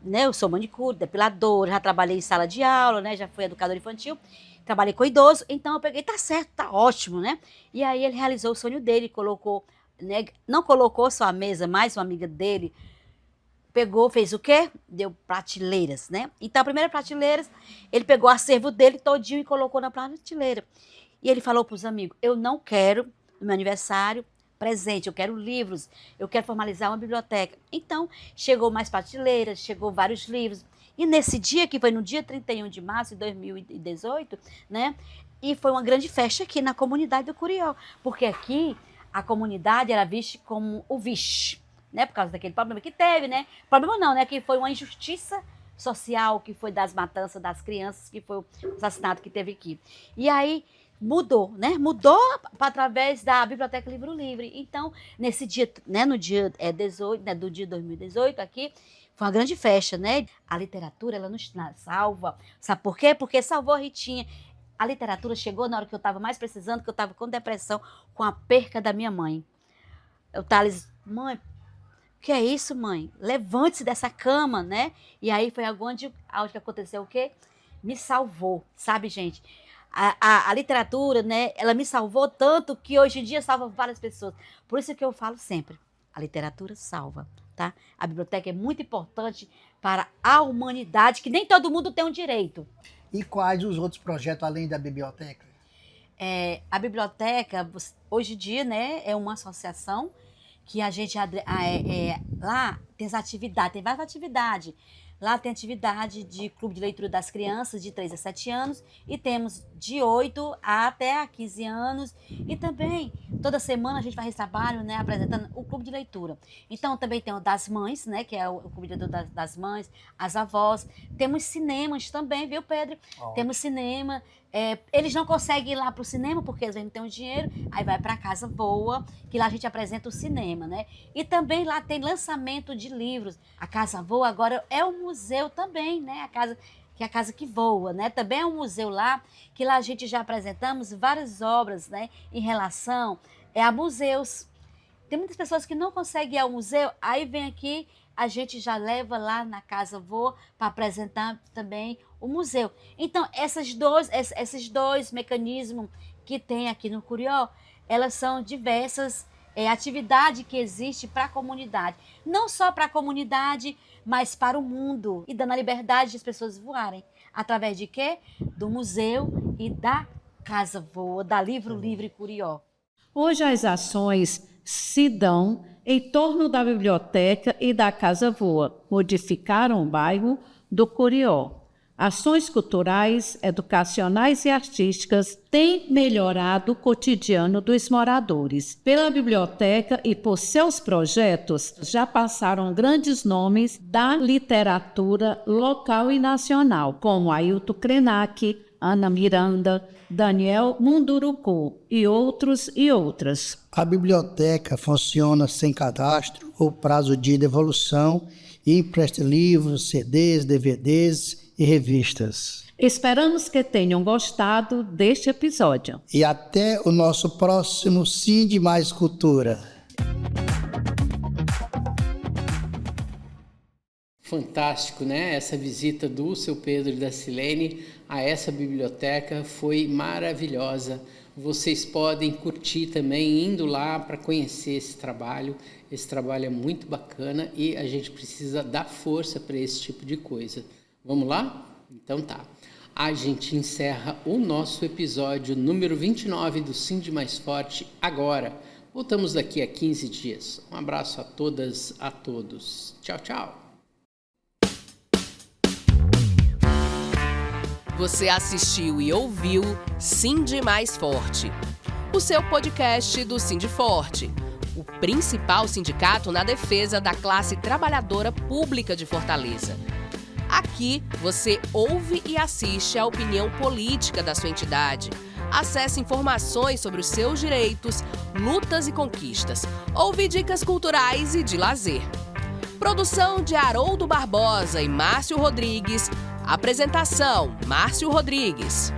manicure, depiladora, já trabalhei em sala de aula, né? Já fui educadora infantil. trabalhei com idoso, então eu peguei, tá certo, tá ótimo, né? E aí ele realizou o sonho dele, colocou, né, não colocou só a mesa, mas uma amiga dele pegou, fez o quê? Deu prateleiras, né? Então, a primeira prateleira, ele pegou o acervo dele todinho e colocou na prateleira. E ele falou para os amigos, eu não quero, no meu aniversário, presente, eu quero livros, eu quero formalizar uma biblioteca. Então, chegou mais prateleiras, chegou vários livros. E nesse dia, que foi no dia 31 de março de 2018, né? E foi uma grande festa aqui na comunidade do Curió. Porque aqui, a comunidade era vista como o vixe, né? Por causa daquele problema que teve, né? Problema não, né? Que foi uma injustiça social, que foi das matanças das crianças, que foi o assassinato que teve aqui. E aí, mudou, né? Mudou através da Biblioteca Livro Livre. Então, nesse dia, né? No dia 18, né? Do dia 2018 aqui, foi uma grande festa, né? A literatura, ela nos salva. Sabe por quê? Porque salvou a Ritinha. A literatura chegou na hora que eu estava mais precisando, que eu estava com depressão, com a perca da minha mãe. O Thales, mãe, que é isso, mãe? Levante-se dessa cama, né? E aí foi onde que aconteceu o quê? Me salvou, sabe, gente? A literatura, né? Ela me salvou tanto que hoje em dia salva várias pessoas. Por isso que eu falo sempre, a literatura salva, tá? A biblioteca é muito importante para a humanidade, que nem todo mundo tem um direito. E quais os outros projetos além da biblioteca? A biblioteca, hoje em dia, né, é uma associação que a gente lá tem várias atividades. Lá tem atividade de clube de leitura das crianças de 3 a 7 anos e temos de 8 até 15 anos. E também, toda semana a gente faz esse trabalho, né, apresentando o clube de leitura. Então, também tem o das mães, né, que é o clube de leitura das mães, as avós. Temos cinemas também, viu, Pedro? Temos cinema. Eles não conseguem ir lá para o cinema porque eles não têm o dinheiro, aí vai para a Casa Voa, que lá a gente apresenta o cinema, né? E também lá tem lançamento de livros. A Casa Voa agora é um museu também, né? A casa que voa, né? Também é um museu lá, que lá a gente já apresentamos várias obras, né? Em relação a museus. Tem muitas pessoas que não conseguem ir ao museu, aí vem aqui, a gente já leva lá na Casa Voa para apresentar também o museu. Então, esses dois mecanismos que tem aqui no Curió, elas são diversas atividades que existem para a comunidade. Não só para a comunidade, mas para o mundo. E dando a liberdade de as pessoas voarem. Através de quê? Do museu e da Casa Voa, da Livro Livre Curió. Hoje as ações se dão em torno da biblioteca e da Casa Voa, modificaram o bairro do Curió. Ações culturais, educacionais e artísticas têm melhorado o cotidiano dos moradores. Pela biblioteca e por seus projetos, já passaram grandes nomes da literatura local e nacional, como Ailton Krenak, Ana Miranda, Daniel Munduruku e outros e outras. A biblioteca funciona sem cadastro ou prazo de devolução e empresta livros, CDs, DVDs e revistas. Esperamos que tenham gostado deste episódio. E até o nosso próximo Sim de Mais Cultura. Fantástico, né? Essa visita do seu Pedro e da Silene a essa biblioteca foi maravilhosa. Vocês podem curtir também indo lá para conhecer esse trabalho. Esse trabalho é muito bacana e a gente precisa dar força para esse tipo de coisa. Vamos lá? Então tá. A gente encerra o nosso episódio número 29 do Sim de Mais Forte agora. Voltamos daqui a 15 dias. Um abraço a todas, a todos. Tchau, tchau. Você assistiu e ouviu Sim de Mais Forte, o seu podcast do Sindiforte, o principal sindicato na defesa da classe trabalhadora pública de Fortaleza. Aqui você ouve e assiste a opinião política da sua entidade. Acesse informações sobre os seus direitos, lutas e conquistas. Ouve dicas culturais e de lazer. Produção de Haroldo Barbosa e Márcio Rodrigues. Apresentação: Márcio Rodrigues.